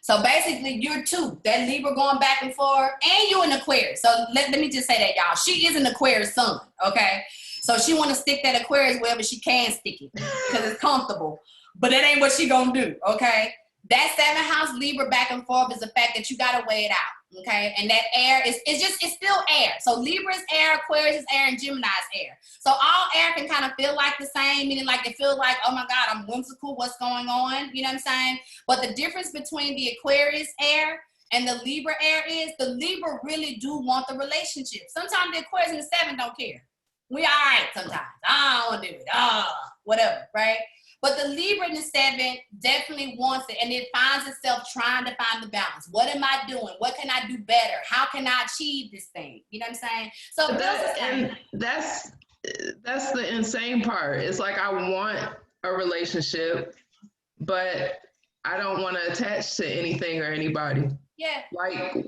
So basically, you're 2. That Libra going back and forth, and you're an Aquarius. So let me just say that, y'all. She is an Aquarius sun, okay? So she want to stick that Aquarius wherever she can stick it because it's comfortable. but that ain't what she gonna do, okay? That 7th house Libra back and forth is the fact that you gotta weigh it out, okay? And that air it's still air. So Libra is air, Aquarius is air, and Gemini is air. So all air can kind of feel like the same, meaning like it feels like, oh my God, I'm whimsical, what's going on? You know what I'm saying? But the difference between the Aquarius air and the Libra air is the Libra really do want the relationship. Sometimes the Aquarius and the 7 don't care. We all right sometimes. I don't want to do it. Whatever, right? But the Libra in the 7 definitely wants it, and it finds itself trying to find the balance. What am I doing? What can I do better? How can I achieve this thing? You know what I'm saying? So that's the insane part. It's like I want a relationship, but I don't want to attach to anything or anybody. Yeah. Like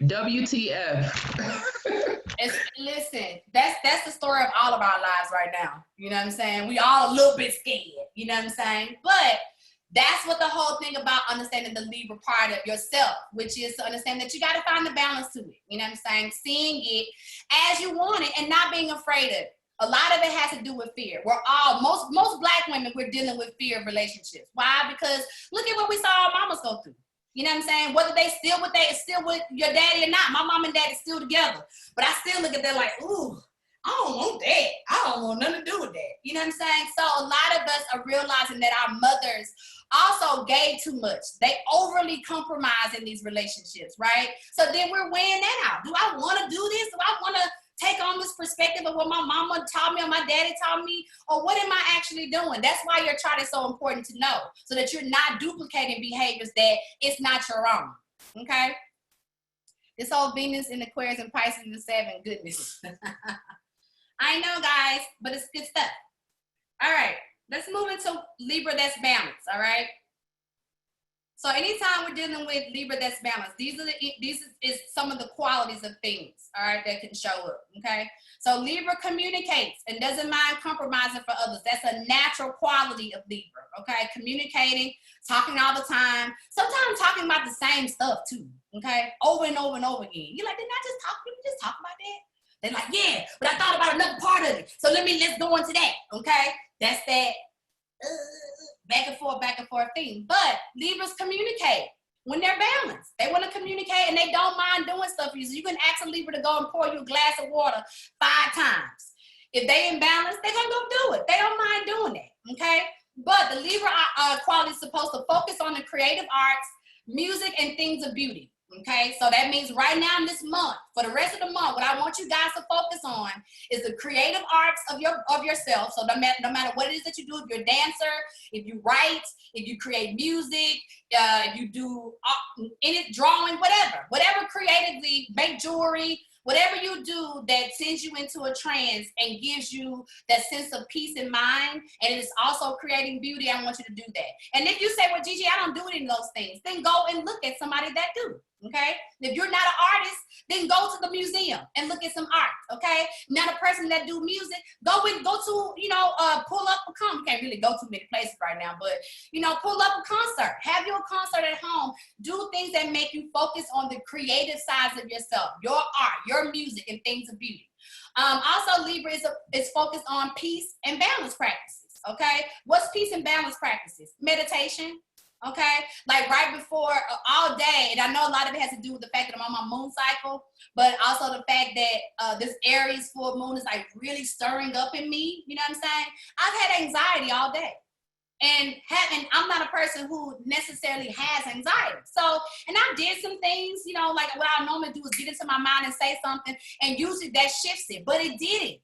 WTF. Listen, that's the story of all of our lives right now. You know what I'm saying? We all a little bit scared. You know what I'm saying? But that's what the whole thing about understanding the Libra part of yourself, which is to understand that you got to find the balance to it. You know what I'm saying? Seeing it as you want it and not being afraid of it. A lot of it has to do with fear. Most Black women, we're dealing with fear of relationships. Why? Because look at what we saw our mamas go through. You know what I'm saying? Whether they still with your daddy or not. My mom and daddy still together. But I still look at them like, ooh, I don't want that. I don't want nothing to do with that. You know what I'm saying? So a lot of us are realizing that our mothers also gave too much. They overly compromise in these relationships, right? So then we're weighing that out. Do I want to do this? Do I want to take on this perspective of what my mama taught me or my daddy taught me, or what am I actually doing? That's why your chart is so important to know, so that you're not duplicating behaviors that it's not your own, okay? This whole Venus in Aquarius and Pisces in the 7, goodness. I know, guys, but it's good stuff. All right, let's move into Libra that's balanced, all right? So anytime we're dealing with Libra that's balanced, these is some of the qualities of things, all right, that can show up, okay? So Libra communicates and doesn't mind compromising for others. That's a natural quality of Libra, okay? Communicating, talking all the time, sometimes talking about the same stuff too, okay? Over and over and over again. You're like, didn't I just talk? Did we just talk about that? They're like, yeah, but I thought about another part of it. So let's go into that, okay? That's that back and forth thing. But Libras communicate when they're balanced. They want to communicate and they don't mind doing stuff for you. So you can ask a Libra to go and pour you a glass of water 5 times. If they imbalance, they're going to go do it. They don't mind doing that, okay? But the Libra quality is supposed to focus on the creative arts, music, and things of beauty. Okay, so that means right now in this month, for the rest of the month, what I want you guys to focus on is the creative arts of yourself. So no matter what it is that you do, if you're a dancer, if you write, if you create music, if you do any drawing, whatever creatively, make jewelry, whatever you do that sends you into a trance and gives you that sense of peace in mind, and it's also creating beauty, I want you to do that. And if you say, well, Gigi, I don't do any of those things, then go and look at somebody that do. Okay, if you're not an artist, then go to the museum and look at some art. Okay, not a person that do music, go to pull up a concert. You can't really go too many places right now, but pull up a concert. Have your concert at home. Do things that make you focus on the creative sides of yourself, your art, your music, and things of beauty. Also, Libra is focused on peace and balance practices. Okay, what's peace and balance practices? Meditation. Okay, like right before all day, and I know a lot of it has to do with the fact that I'm on my moon cycle, but also the fact that this Aries full moon is like really stirring up in me. You know what I'm saying? I've had anxiety all day, and I'm not a person who necessarily has anxiety. So, and I did some things, like what I normally do is get into my mind and say something, and usually that shifts it, but it didn't.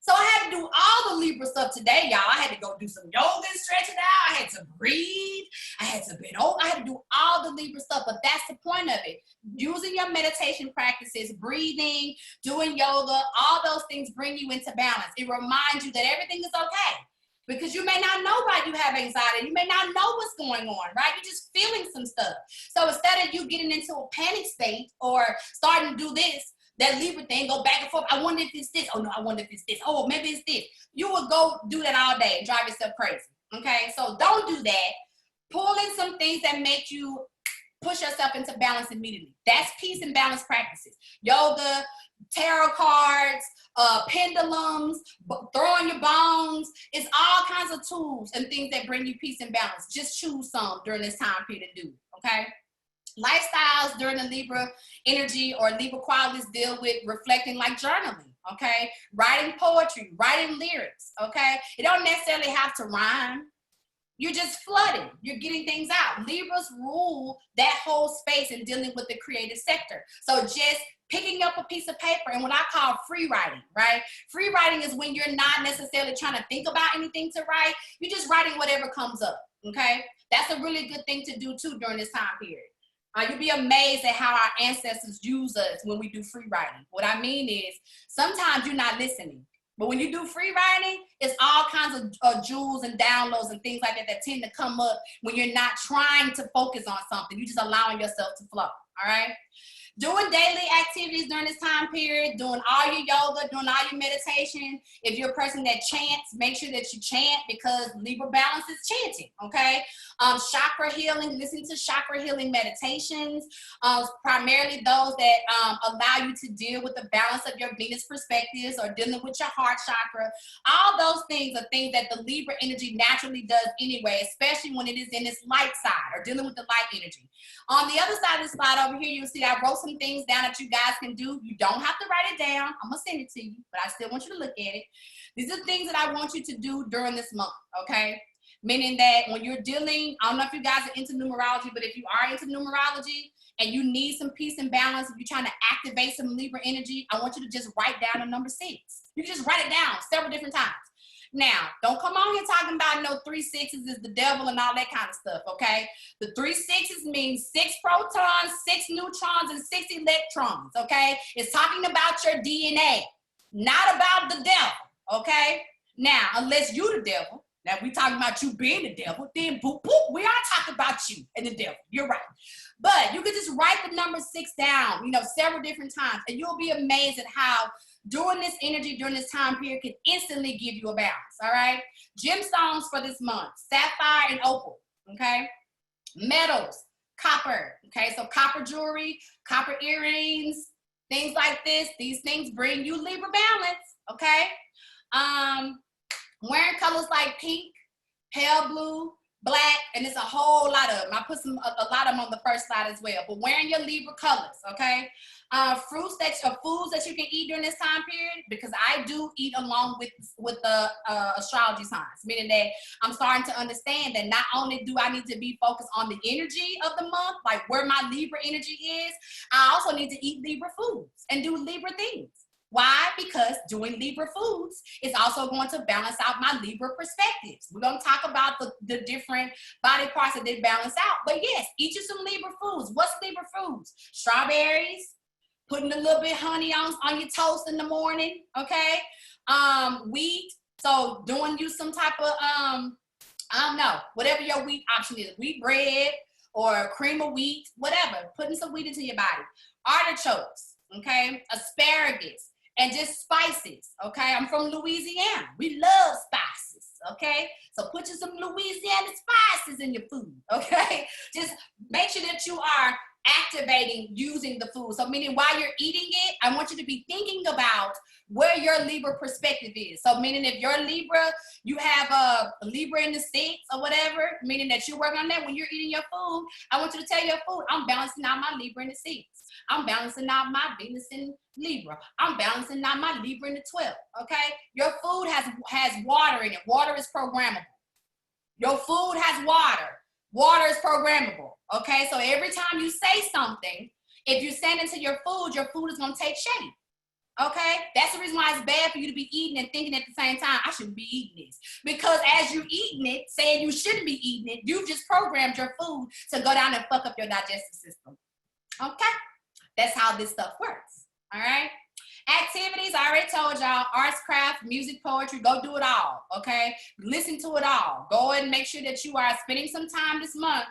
So I had to do all the Libra stuff today, y'all. I had to go do some yoga and stretch it out. I had to breathe. I had to bend over. I had to do all the Libra stuff, but that's the point of it. Using your meditation practices, breathing, doing yoga, all those things bring you into balance. It reminds you that everything is okay, because you may not know why you have anxiety. You may not know what's going on, right? You're just feeling some stuff. So instead of you getting into a panic state or starting to do this, that Libra thing, go back and forth. I wonder if it's this. Oh, no, I wonder if it's this. Oh, maybe it's this. You will go do that all day and drive yourself crazy, okay? So don't do that. Pull in some things that make you push yourself into balance immediately. That's peace and balance practices. Yoga, tarot cards, pendulums, throwing your bones. It's all kinds of tools and things that bring you peace and balance. Just choose some during this time period to do, okay? Lifestyles during the Libra energy or Libra qualities deal with reflecting, like journaling, okay? Writing poetry, writing lyrics, okay? It don't necessarily have to rhyme. You're just flooding. You're getting things out. Libras rule that whole space in dealing with the creative sector. So just picking up a piece of paper and what I call free writing, right? Free writing is when you're not necessarily trying to think about anything to write. You're just writing whatever comes up, okay? That's a really good thing to do too during this time period. You'll be amazed at how our ancestors use us when we do free writing. What I mean is sometimes you're not listening. But when you do free writing, it's all kinds of jewels and downloads and things like that that tend to come up when you're not trying to focus on something. You're just allowing yourself to flow, all right? Doing daily activities during this time period, doing all your yoga, doing all your meditation. If you're a person that chants, make sure that you chant because Libra balance is chanting, okay? Chakra healing, listen to chakra healing meditations, primarily those that allow you to deal with the balance of your Venus perspectives or dealing with your heart chakra. All those things are things that the Libra energy naturally does anyway, especially when it is in its light side or dealing with the light energy. On the other side of the slide over here, you'll see I wrote some things down that you guys can do. You don't have to write it down. I'm gonna send it to you, but I still want you to look at it. These are things that I want you to do during this month, okay? Meaning that when you're dealing, I don't know if you guys are into numerology, but if you are into numerology and you need some peace and balance, if you're trying to activate some Libra energy, I want you to just write down the number 6. You can just write it down several different times. Now, don't come on here talking about no 3 6s is the devil and all that kind of stuff, okay? The 3 6s means 6 protons, 6 neutrons, and 6 electrons, okay? It's talking about your DNA, not about the devil, okay? Now, unless you the devil, now we talking about you being the devil, then boop, boop, we are talking about you and the devil. You're right. But you could just write the number 6 down, several different times, and you'll be amazed at how doing this energy during this time period can instantly give you a balance, all right? Gemstones for this month, sapphire and opal, okay? Metals, copper, okay? So copper jewelry, copper earrings, things like this. These things bring you Libra balance, okay? Wearing colors like pink, pale blue, black, and it's a whole lot of them. I put a lot of them on the first slide as well. But wearing your Libra colors, okay? Foods that you can eat during this time period, because I do eat along with the astrology signs, meaning that I'm starting to understand that not only do I need to be focused on the energy of the month, like where my Libra energy is, I also need to eat Libra foods and do Libra things. Why? Because doing Libra foods is also going to balance out my Libra perspectives. We're going to talk about the different body parts that they balance out. But yes, eat you some Libra foods. What's Libra foods? Strawberries, putting a little bit of honey on your toast in the morning, okay? Wheat, so doing you some type of, I don't know, whatever your wheat option is. Wheat bread or cream of wheat, whatever. Putting some wheat into your body. Artichokes, okay? Asparagus. And just spices, okay? I'm from Louisiana. We love spices, okay? So put you some Louisiana spices in your food, okay? Just make sure that you are activating using the food. So meaning while you're eating it, I want you to be thinking about where your Libra perspective is. So meaning if you're Libra, you have a Libra in the 6 or whatever, meaning that you're working on that when you're eating your food, I want you to tell your food, I'm balancing out my Libra in the 6. I'm balancing out my Venus in Libra. I'm balancing out my Libra in the 12, okay? Your food has water in it. Water is programmable. Your food has water. Water is programmable, okay? So every time you say something, if you send it to your food is going to take shape, okay? That's the reason why it's bad for you to be eating and thinking at the same time, I shouldn't be eating this. Because as you're eating it, saying you shouldn't be eating it, you've just programmed your food to go down and fuck up your digestive system, okay? That's how this stuff works, all right? Activities, I already told y'all, arts, craft, music, poetry, go do it all, okay? Listen to it all. Go and make sure that you are spending some time this month,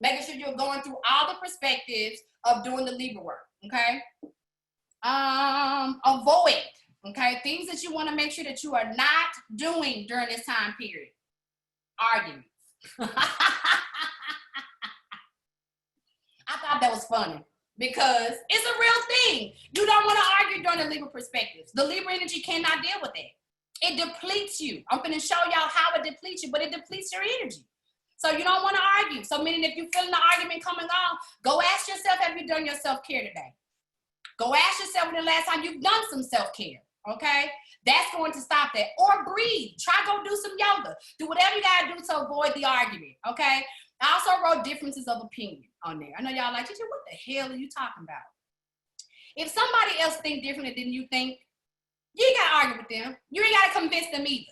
making sure you're going through all the perspectives of doing the Libra work, okay? Avoid, okay? Things that you want to make sure that you are not doing during this time period. Arguments. I thought that was funny because it's a real thing. You don't want to argue during the Libra perspectives. The Libra energy cannot deal with that. It depletes you. I'm going to show y'all how it depletes you, but it depletes your energy. So you don't want to argue. So meaning if you're feeling the argument coming on, go ask yourself, have you done your self-care today? Go ask yourself when the last time you've done some self-care, okay? That's going to stop that. Or breathe. Try go do some yoga. Do whatever you got to do to avoid the argument, okay? I also wrote differences of opinion on there. I know y'all like, Gigi, what the hell are you talking about? If somebody else think differently than you think, you ain't got to argue with them. You ain't got to convince them either.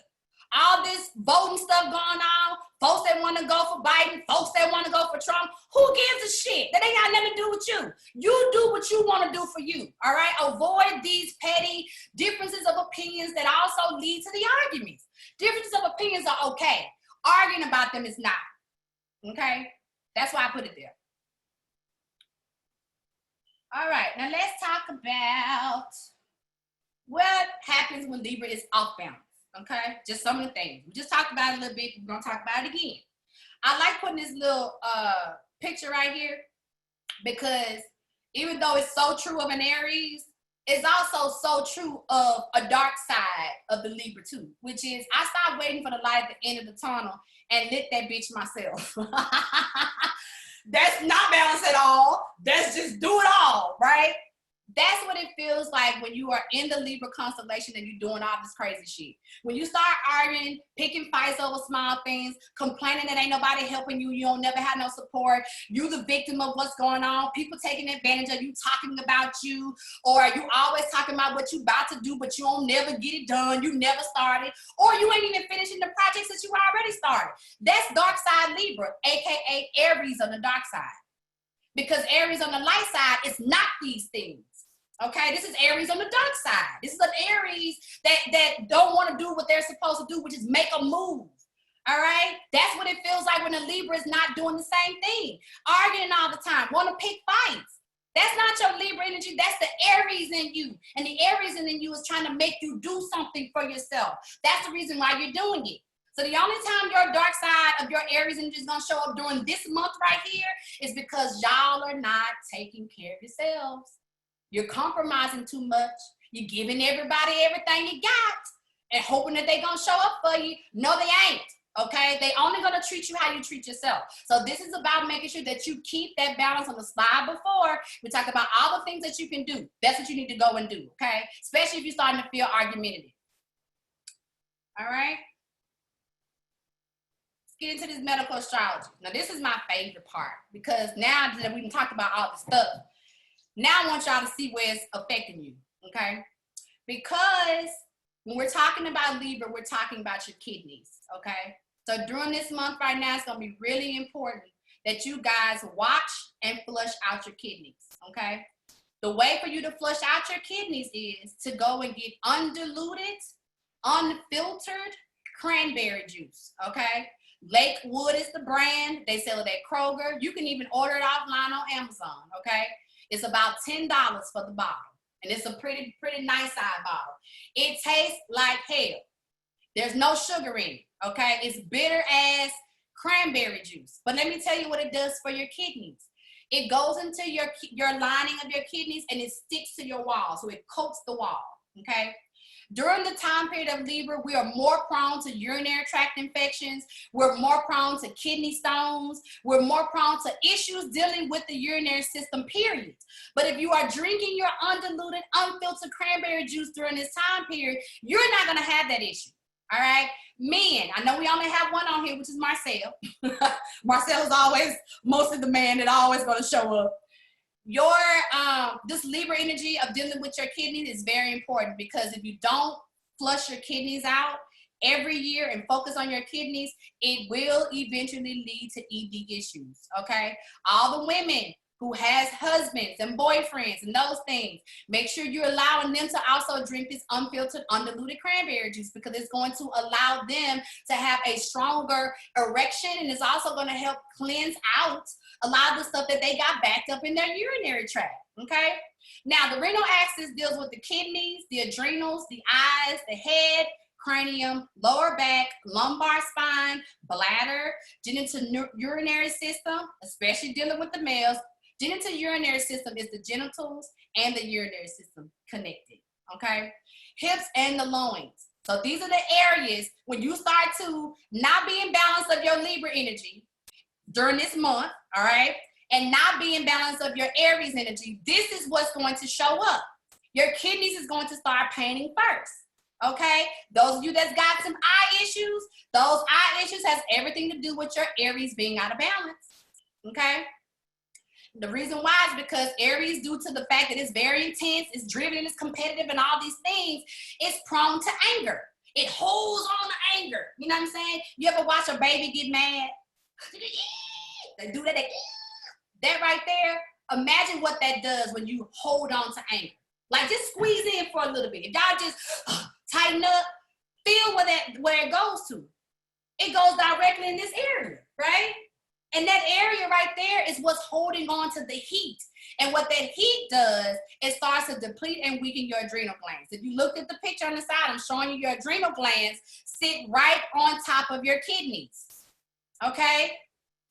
All this voting stuff going on, folks that want to go for Biden, folks that want to go for Trump, who gives a shit? That ain't got nothing to do with you. You do what you want to do for you, all right? Avoid these petty differences of opinions that also lead to the arguments. Differences of opinions are okay. Arguing about them is not, okay? That's why I put it there. All right, now let's talk about what happens when Libra is off balance. Okay, just some of the things. We just talked about it a little bit. We're going to talk about it again. I like putting this little picture right here because even though it's so true of an Aries, it's also so true of a dark side of the Libra too, which is I stopped waiting for the light at the end of the tunnel and lit that bitch myself. That's not balance at all. That's just do it all, right? That's what it feels like when you are in the Libra constellation and you're doing all this crazy shit. When you start arguing, picking fights over small things, complaining that ain't nobody helping you, you don't never have no support, you the victim of what's going on, people taking advantage of you, talking about you, or you always talking about what you about to do, but you don't never get it done, you never started, or you ain't even finishing the projects that you already started. That's dark side Libra, aka Aries on the dark side. Because Aries on the light side is not these things. Okay, this is Aries on the dark side. This is an Aries that don't want to do what they're supposed to do, which is make a move. All right, that's what it feels like when a Libra is not doing the same thing, arguing all the time, want to pick fights. That's not your Libra energy. That's the Aries in you, and the Aries in you is trying to make you do something for yourself. That's the reason why you're doing it. So the only time your dark side of your Aries energy is going to show up during this month right here is because y'all are not taking care of yourselves. You're compromising too much. You're giving everybody everything you got and hoping that they're going to show up for you. No, they ain't, okay? They only going to treat you how you treat yourself. So this is about making sure that you keep that balance. On the slide before, we talked about all the things that you can do. That's what you need to go and do, okay? Especially if you're starting to feel argumentative. All right? Let's get into this medical astrology. Now, this is my favorite part because now that we've talked about all the stuff, now I want y'all to see where it's affecting you, okay? Because when we're talking about Libra, we're talking about your kidneys, okay? So during this month right now, it's going to be really important that you guys watch and flush out your kidneys, okay? The way for you to flush out your kidneys is to go and get undiluted, unfiltered cranberry juice, okay? Lakewood is the brand. They sell it at Kroger. You can even order it offline on Amazon, okay? It's about $10 for the bottle. And it's a pretty nice size bottle. It tastes like hell. There's no sugar in it, okay? It's bitter as cranberry juice. But let me tell you what it does for your kidneys. It goes into your lining of your kidneys and it sticks to your wall. So it coats the wall, okay? During the time period of Libra, we are more prone to urinary tract infections. We're more prone to kidney stones. We're more prone to issues dealing with the urinary system, period. But if you are drinking your undiluted, unfiltered cranberry juice during this time period, you're not going to have that issue. All right? Men, I know we only have one on here, which is Marcel. Marcel is always mostly the man that always going to show up. Your this Libra energy of dealing with your kidneys is very important because if you don't flush your kidneys out every year and focus on your kidneys, it will eventually lead to ED issues, okay? All the women who has husbands and boyfriends and those things, make sure you're allowing them to also drink this unfiltered, undiluted cranberry juice because it's going to allow them to have a stronger erection and it's also going to help cleanse out a lot of the stuff that they got backed up in their urinary tract, okay? Now, the renal axis deals with the kidneys, the adrenals, the eyes, the head, cranium, lower back, lumbar spine, bladder, genital urinary system, especially dealing with the males, Genital urinary system is the genitals and the urinary system connected, okay? Hips and the loins. So these are the areas when you start to not be in balance of your Libra energy during this month, all right? And not be in balance of your Aries energy, this is what's going to show up. Your kidneys is going to start painting first, okay? Those of you that's got some eye issues, those eye issues has everything to do with your Aries being out of balance, okay? The reason why is because Aries, due to the fact that it's very intense, it's driven, it's competitive, and all these things, it's prone to anger. It holds on to anger. You know what I'm saying? You ever watch a baby get mad? They do that. That right there, imagine what that does when you hold on to anger. Like, just squeeze in for a little bit. If y'all just tighten up, feel where it goes to. It goes directly in this area, right? And that area right there is what's holding on to the heat. And what that heat does, it starts to deplete and weaken your adrenal glands. If you look at the picture on the side, I'm showing you your adrenal glands sit right on top of your kidneys, okay?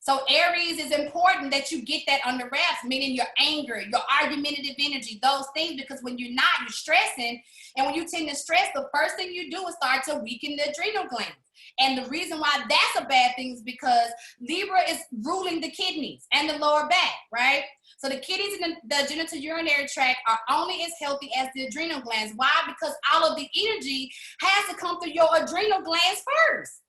So Aries is important that you get that under wraps, meaning your anger, your argumentative energy, those things, because when you're not, you're stressing. And when you tend to stress, the first thing you do is start to weaken the adrenal glands. And the reason why that's a bad thing is because Libra is ruling the kidneys and the lower back, right? So the kidneys and the genital urinary tract are only as healthy as the adrenal glands. Why? Because all of the energy has to come through your adrenal glands first.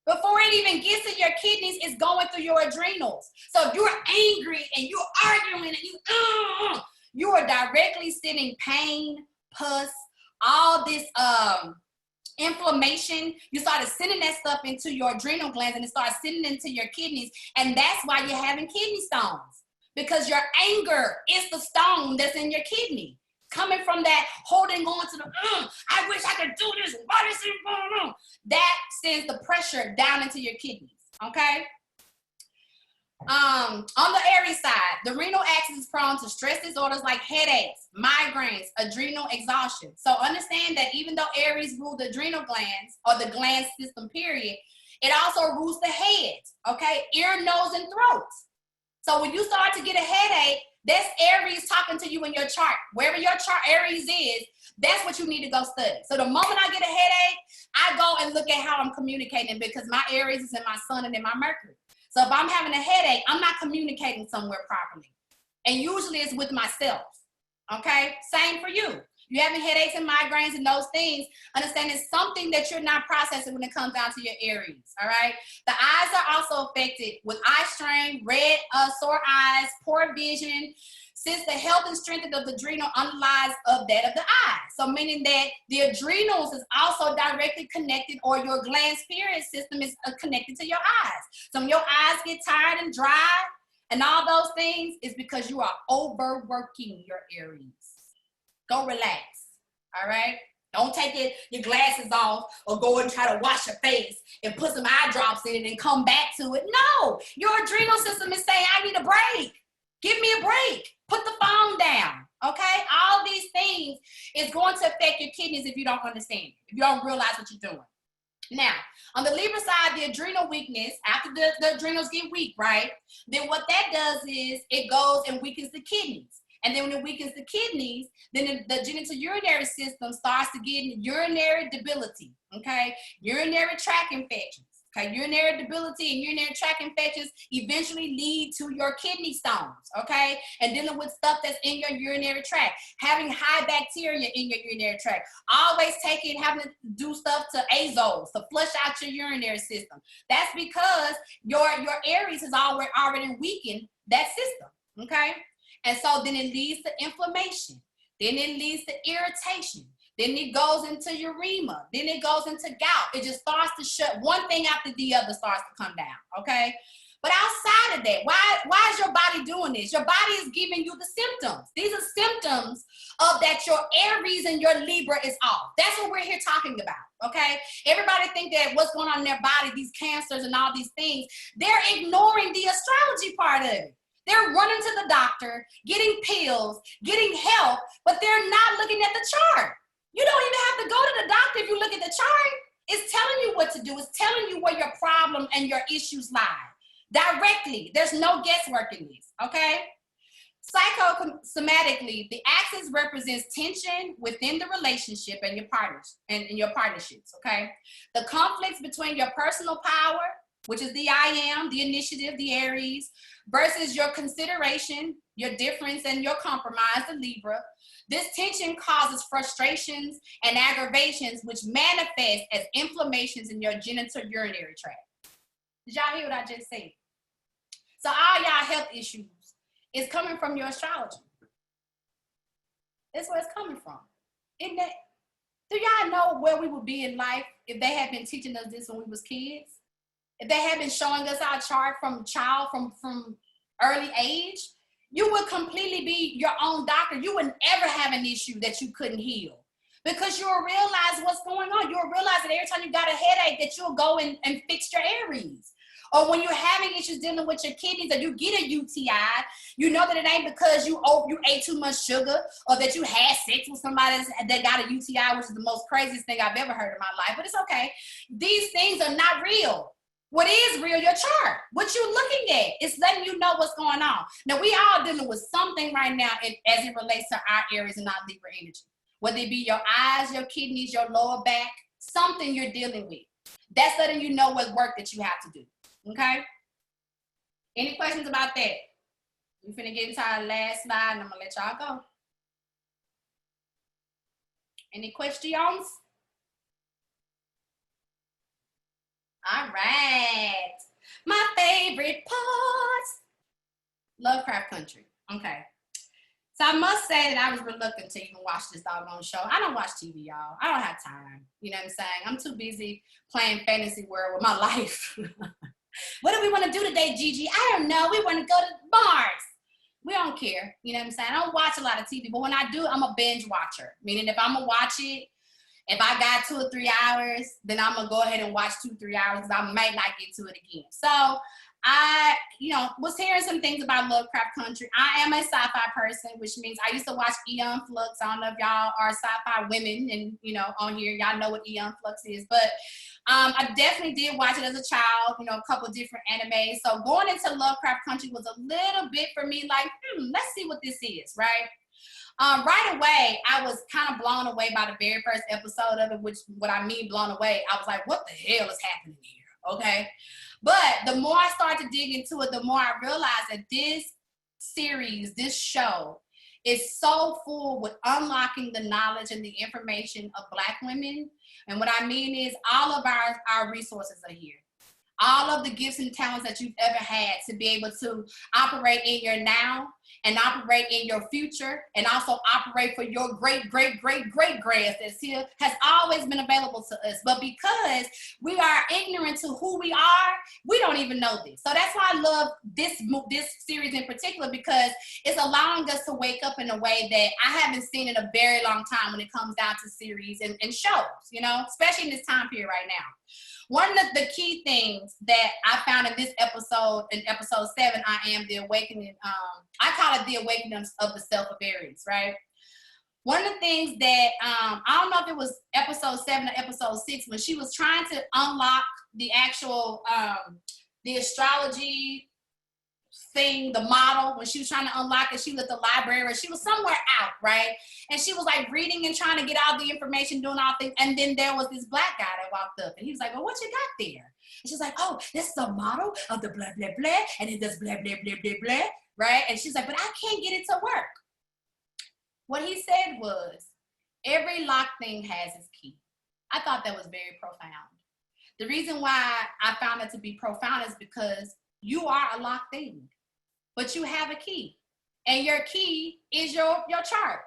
Before it even gets to your kidneys, it's going through your adrenals. So if you're angry and you're arguing and you are directly sending pain, pus, all this inflammation. You started sending that stuff into your adrenal glands and it starts sending into your kidneys. And that's why you're having kidney stones. Because your anger is the stone that's in your kidney. Coming from that holding on to the, I wish I could do this. Why is it going on? That sends the pressure down into your kidneys, okay? On the Aries side, the renal axis is prone to stress disorders like headaches, migraines, adrenal exhaustion. So understand that even though Aries rule the adrenal glands or the gland system, period, it also rules the head, okay? Ear, nose, and throat. So when you start to get a headache, that's Aries talking to you in your chart. Wherever your chart Aries is, that's what you need to go study. So the moment I get a headache, I go and look at how I'm communicating because my Aries is in my sun and in my Mercury. So if I'm having a headache, I'm not communicating somewhere properly. And usually it's with myself, okay? Same for you. You're having headaches and migraines and those things, understand it's something that you're not processing when it comes down to your Aries, all right? The eyes are also affected with eye strain, red, sore eyes, poor vision, since the health and strength of the adrenal underlies of that of the eye. So meaning that the adrenals is also directly connected, or your gland spirit system is connected to your eyes. So when your eyes get tired and dry and all those things, is because you are overworking your Aries. Go relax, all right? Don't take your glasses off or go and try to wash your face and put some eye drops in it and come back to it. No, your adrenal system is saying, I need a break. Give me a break. Put the phone down, okay? All these things is going to affect your kidneys if you don't understand it, if you don't realize what you're doing. Now, on the Libra side, the adrenal weakness, after the adrenals get weak, right? Then what that does is it goes and weakens the kidneys. And then when it weakens the kidneys, then the genital urinary system starts to get urinary debility, okay? Urinary tract infections, okay? Urinary debility and urinary tract infections eventually lead to your kidney stones, okay? And dealing with stuff that's in your urinary tract, having high bacteria in your urinary tract, always having to do stuff to azoles, to flush out your urinary system. That's because your Aries has already weakened that system, okay? And so then it leads to inflammation. Then it leads to irritation. Then it goes into urema. Then it goes into gout. It just starts to shut, one thing after the other starts to come down, okay? But outside of that, why is your body doing this? Your body is giving you the symptoms. These are symptoms of that your Aries and your Libra is off. That's what we're here talking about, okay? Everybody think that what's going on in their body, these cancers and all these things, they're ignoring the astrology part of it. They're running to the doctor, getting pills, getting help, but they're not looking at the chart. You don't even have to go to the doctor if you look at the chart. It's telling you what to do. It's telling you where your problem and your issues lie directly. There's no guesswork in this, okay? Psychosomatically, the axis represents tension within the relationship and your partners and your partnerships, okay? The conflicts between your personal power, which is the I am, the initiative, the Aries, versus your consideration, your difference, and your compromise, the Libra. This tension causes frustrations and aggravations, which manifest as inflammations in your genital urinary tract. Did y'all hear what I just said? So all y'all health issues is coming from your astrology. That's where it's coming from. Isn't it? Do y'all know where we would be in life if they had been teaching us this when we was kids? If they had been showing us our chart from early age, you would completely be your own doctor. You wouldn't ever have an issue that you couldn't heal because you'll realize what's going on. You'll realize that every time you got a headache that you'll go and fix your Aries. Or when you're having issues dealing with your kidneys or you get a UTI, you know that it ain't because you ate too much sugar or that you had sex with somebody that got a UTI, which is the most craziest thing I've ever heard in my life, but it's okay. These things are not real. What is real, your chart, what you're looking at, it's letting you know what's going on. Now, we all dealing with something right now as it relates to our Aries and our Libra energy. Whether it be your eyes, your kidneys, your lower back, something you're dealing with. That's letting you know what work that you have to do. Okay? Any questions about that? We're finna get into our last slide and I'm gonna let y'all go. Any questions? All right. My favorite part. Lovecraft Country. Okay. So I must say that I was reluctant to even watch this doggone show. I don't watch TV, y'all. I don't have time. You know what I'm saying? I'm too busy playing fantasy world with my life. What do we want to do today, Gigi? I don't know. We want to go to Mars. We don't care. You know what I'm saying? I don't watch a lot of TV, but when I do, I'm a binge watcher. Meaning if I'm going to watch it, if I got 2 or 3 hours, then I'm going to go ahead and watch 2 or 3 hours because I might not get to it again. So I, was hearing some things about Lovecraft Country. I am a sci-fi person, which means I used to watch Eon Flux. I don't know if y'all are sci-fi women and, on here, y'all know what Eon Flux is. But I definitely did watch it as a child, a couple of different animes. So going into Lovecraft Country was a little bit for me like, let's see what this is, right? Right away, I was kind of blown away by the very first episode of it, which what I mean blown away, I was like, what the hell is happening here? Okay. But the more I started to dig into it, the more I realized that this series, this show, is so full with unlocking the knowledge and the information of Black women. And what I mean is all of our resources are here. All of the gifts and talents that you've ever had to be able to operate in your now and operate in your future and also operate for your great grands that's here has always been available to us. But because we are ignorant to who we are, we don't even know this. So that's why I love this series in particular, because it's allowing us to wake up in a way that I haven't seen in a very long time when it comes down to series and shows, especially in this time period right now. One of the key things that I found in this episode, in episode 7, I Am the Awakening, I call it the awakening of the self of Aries, right? One of the things that, I don't know if it was episode 7 or episode 6, when she was trying to unlock the actual, the astrology thing, the model, when she was trying to unlock it, she was at the library, she was somewhere out, right? And she was like reading and trying to get all the information, doing all things. And then there was this Black guy that walked up and he was like, well, what you got there? And she's like, oh, this is a model of the blah, blah, blah. And it does blah, blah, blah, blah, blah, right? And she's like, but I can't get it to work. What he said was, every locked thing has its key. I thought that was very profound. The reason why I found it to be profound is because you are a locked thing, but you have a key. And your key is your chart.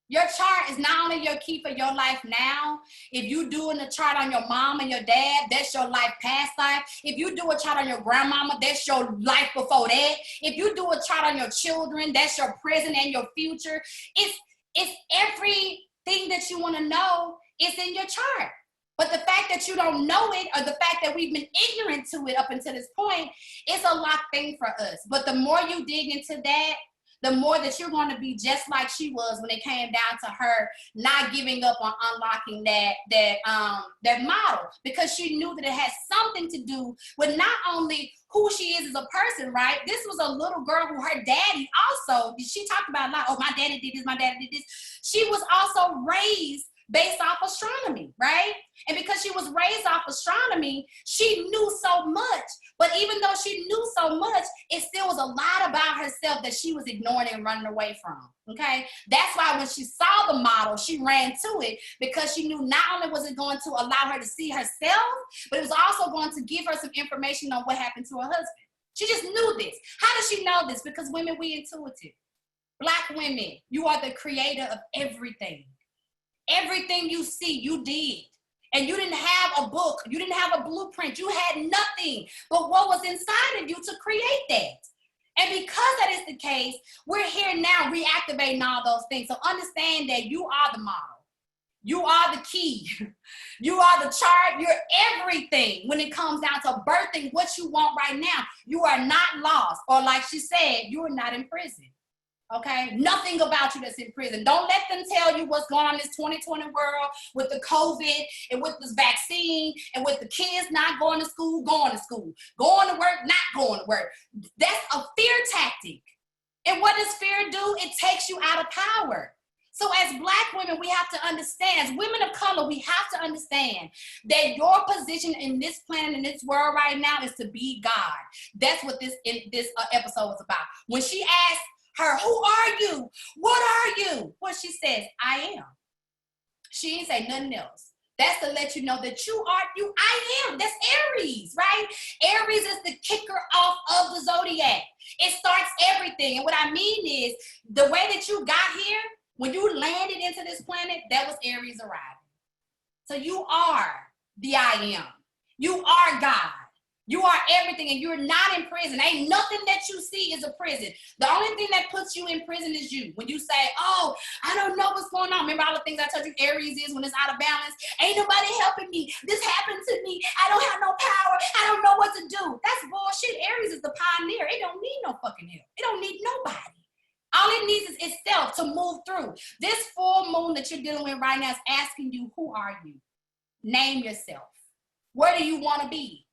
Your chart is not only your key for your life now. If you doing a chart on your mom and your dad, that's your life past life. If you do a chart on your grandmama, that's your life before that. If you do a chart on your children, that's your present and your future. It's everything that you want to know is in your chart. But the fact that you don't know it, or the fact that we've been ignorant to it up until this point, it's a locked thing for us. But the more you dig into that, the more that you're going to be just like she was when it came down to her not giving up on unlocking that model, because she knew that it had something to do with not only who she is as a person, right? This was a little girl who her daddy also, she talked about a lot, oh, my daddy did this, my daddy did this. She was also raised based off astronomy, right? And because she was raised off astronomy, she knew so much. But even though she knew so much, it still was a lot about herself that she was ignoring and running away from, okay? That's why when she saw the model, she ran to it, because she knew not only was it going to allow her to see herself, but it was also going to give her some information on what happened to her husband. She just knew this. How does she know this? Because women, we intuitive. Black women, you are the creator of everything. Everything you see, you did. And you didn't have a book. You didn't have a blueprint. You had nothing but what was inside of you to create that. And because that is the case, we're here now reactivating all those things. So understand that you are the model. You are the key. You are the chart. You're everything when it comes down to birthing what you want right now. You are not lost. Or like she said, you are not in prison. Okay, nothing about you that's in prison. Don't let them tell you what's going on in this 2020 world with the COVID and with this vaccine and with the kids not going to school, going to work, not going to work. That's a fear tactic. And what does fear do? It takes you out of power. So as Black women, we have to understand, as women of color, we have to understand that your position in this planet, in this world right now, is to be God. That's what this episode was about. When she asked her, who are you? What are you? Well, she says, I am. She didn't say nothing else. That's to let you know that you are you. I am. That's Aries, right? Aries is the kicker off of the zodiac. It starts everything. And what I mean is, the way that you got here, when you landed into this planet, that was Aries arriving. So you are the I am. You are God. You are everything, and you're not in prison. Ain't nothing that you see is a prison. The only thing that puts you in prison is you. When you say, oh, I don't know what's going on. Remember all the things I told you Aries is when it's out of balance? Ain't nobody helping me. This happened to me. I don't have no power. I don't know what to do. That's bullshit. Aries is the pioneer. It don't need no fucking help. It don't need nobody. All it needs is itself to move through. This full moon that you're dealing with right now is asking you, who are you? Name yourself. Where do you want to be?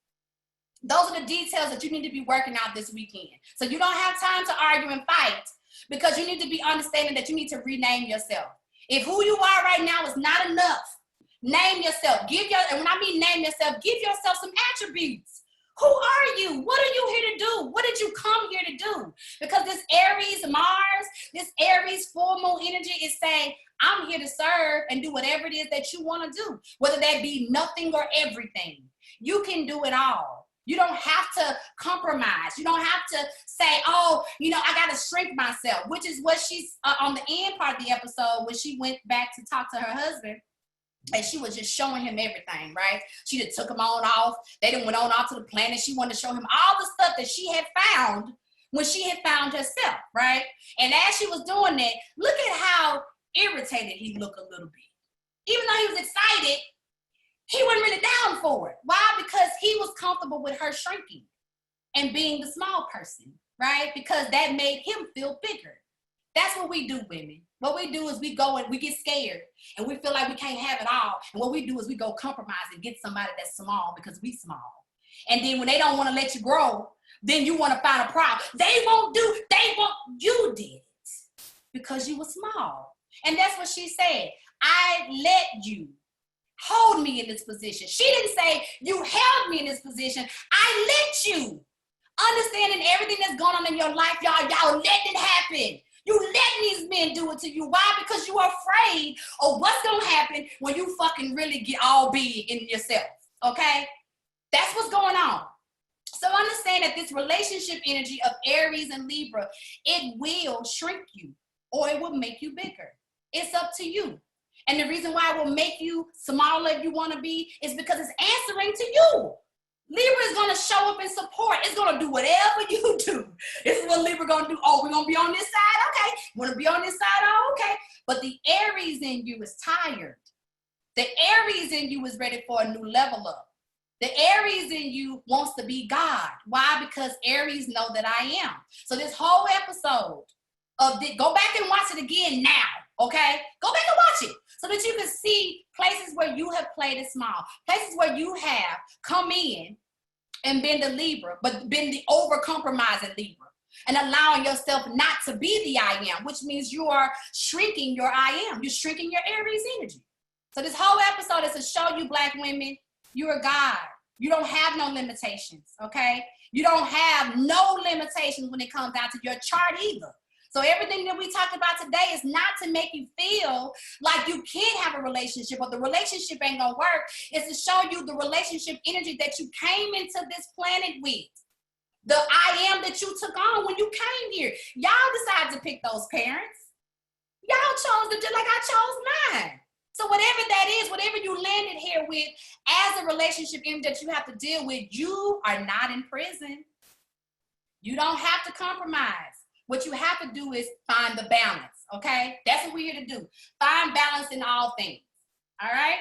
Those are the details that you need to be working out this weekend. So you don't have time to argue and fight, because you need to be understanding that you need to rename yourself. If who you are right now is not enough, name yourself. And when I mean name yourself, give yourself some attributes. Who are you? What are you here to do? What did you come here to do? Because this Aries Mars, this Aries full moon energy is saying, I'm here to serve and do whatever it is that you want to do, whether that be nothing or everything. You can do it all. You don't have to compromise. You don't have to say, oh, I got to shrink myself, which is what she's on the end part of the episode when she went back to talk to her husband. And she was just showing him everything, right? She just took him on off. They done went on off to the planet. She wanted to show him all the stuff that she had found when she had found herself, right? And as she was doing that, look at how irritated he looked a little bit. Even though he was excited, he wasn't really down for it. Why? Because he was comfortable with her shrinking and being the small person, right? Because that made him feel bigger. That's what we do, women. What we do is we go and we get scared and we feel like we can't have it all. And what we do is we go compromise and get somebody that's small because we small. And then when they don't want to let you grow, then you want to find a problem. You did it because you were small. And that's what she said. I let you hold me in this position. She didn't say you held me in this position. I let you. Understanding everything that's going on in your life, y'all letting it happen. You letting these men do it to you. Why? Because you are afraid of what's going to happen when you fucking really get all big in yourself, okay? That's what's going on. So understand that this relationship energy of Aries and Libra, it will shrink you or it will make you bigger. It's up to you. And the reason why it will make you smaller if you want to be is because it's answering to you. Libra is going to show up and support. It's going to do whatever you do. This is what Libra going to do. Oh, we're going to be on this side? Okay. You want to be on this side? Oh, okay. But the Aries in you is tired. The Aries in you is ready for a new level up. The Aries in you wants to be God. Why? Because Aries know that I am. So this whole episode, Go back and watch it again now, okay? Go back and watch it so that you can see places where you have played it small, places where you have come in and been the Libra, but been the over-compromising Libra and allowing yourself not to be the I am, which means you are shrinking your I am. You're shrinking your Aries energy. So this whole episode is to show you, Black women, you're a God. You don't have no limitations, okay? You don't have no limitations when it comes down to your chart either. So everything that we talked about today is not to make you feel like you can't have a relationship or the relationship ain't gonna work. It's to show you the relationship energy that you came into this planet with. The I am that you took on when you came here. Y'all decided to pick those parents. Y'all chose to do like I chose mine. So whatever that is, whatever you landed here with as a relationship energy that you have to deal with, you are not in prison. You don't have to compromise. What you have to do is find the balance, okay? That's what we're here to do. Find balance in all things, all right?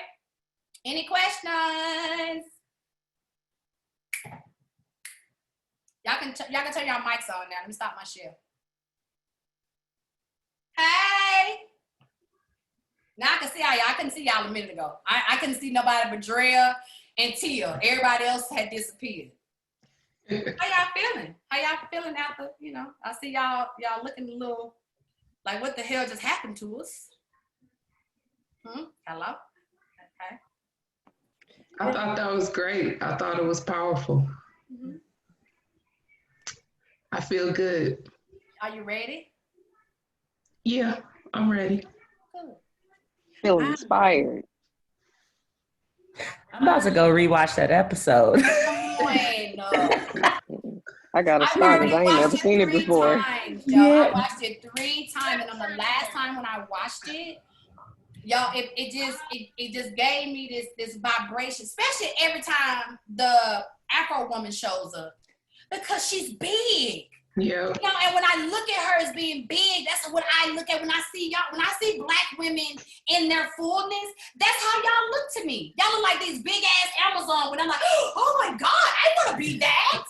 Any questions? Y'all can turn y'all mics on now. Let me stop my share. Hey! Now I can see y'all. I couldn't see y'all a minute ago. I couldn't see nobody but Drea and Tia. Everybody else had disappeared. How y'all feeling? How y'all feeling after, I see y'all looking a little like what the hell just happened to us? Hello? Okay. I thought that was great. I thought it was powerful. Mm-hmm. I feel good. Are you ready? Yeah, I'm ready. Good. Feel inspired. I'm about to go rewatch that episode. I gotta start it. I ain't never seen it before. I watched it 3 times, and on the last time when I watched it, y'all, it just gave me this vibration, especially every time the Afro woman shows up, because she's big. Yeah. And when I look at her as being big, that's what I look at when I see y'all. When I see Black women in their fullness, that's how y'all look to me. Y'all look like these big ass Amazon. When I'm like, oh my God, I want to be that,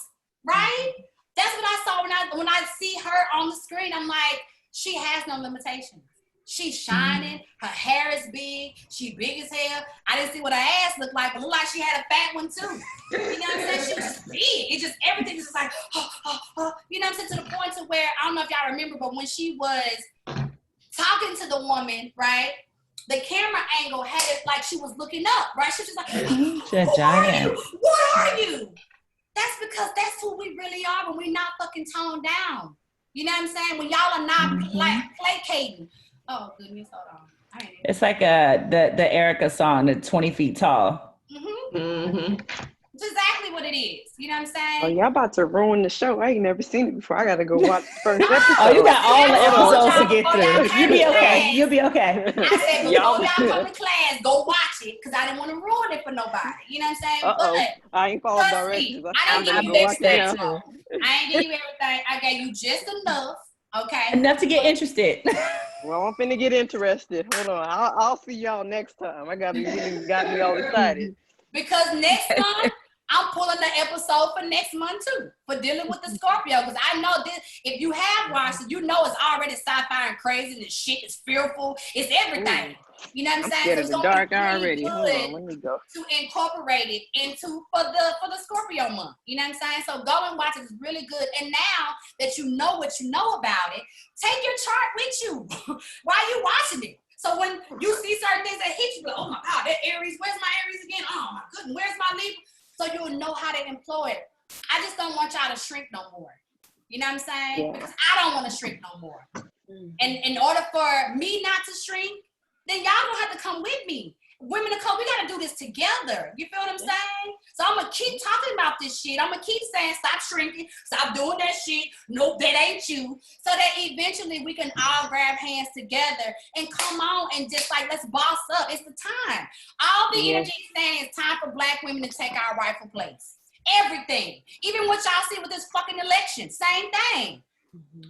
right? That's what I saw when I see her on the screen. I'm like, she has no limitations. She's shining. Her hair is big. She big as hell. I didn't see what her ass looked like, but looked like she had a fat one too. You know what I'm saying? She was just big. It just, everything was just like, you know what I'm saying? To the point to where, I don't know if y'all remember, but when she was talking to the woman, right? The camera angle had it like she was looking up, right? She was just like, who are you? What are you? That's because that's who we really are when we're not fucking toned down. You know what I'm saying? When y'all are not placating. Oh, goodness, hold on. It's like the Erica song, the 20 Feet Tall. It's exactly what it is. You know what I'm saying? Oh, y'all about to ruin the show. I ain't never seen it before. I gotta go watch the first episode. Oh, you got all the episodes to get through. You'll be okay. You'll be okay. I said, before y'all come to class, go watch it, because I didn't want to ruin it for nobody. You know what I'm saying? But I ain't followed directions. I didn't give you everything. I ain't give you everything. I gave you just enough. Okay. Enough to get interested. Well, I'm finna get interested. Hold on. I'll see y'all next time. I got me all excited. Because next month, I'm pulling the episode for next month too, for dealing with the Scorpio. Because I know this, if you have watched it, you know it's already sci-fi and crazy and the shit is fearful. It's everything. You know what I'm saying? Scared of the dark already. Hold on, let me go. To incorporate it into for the Scorpio month. You know what I'm saying? So go and watch it. It's really good. And now that you know what you know about it, take your chart with you while you're watching it. So when you see certain things that hit you, like, oh my God, that Aries, where's my Aries again? Oh my goodness, where's my Libra? So you'll know how to employ it. I just don't want y'all to shrink no more. You know what I'm saying? Yeah. Because I don't want to shrink no more. And in order for me not to shrink, then y'all gonna have to come with me. Women of color, we gotta do this together. You feel what I'm saying? So I'm gonna keep talking about this shit. I'm gonna keep saying, stop shrinking, stop doing that shit. Nope, that ain't you. So that eventually we can all grab hands together and come on and just like, let's boss up. It's the time. All the energy is saying it's time for Black women to take our rightful place. Everything. Even what y'all see with this fucking election, same thing.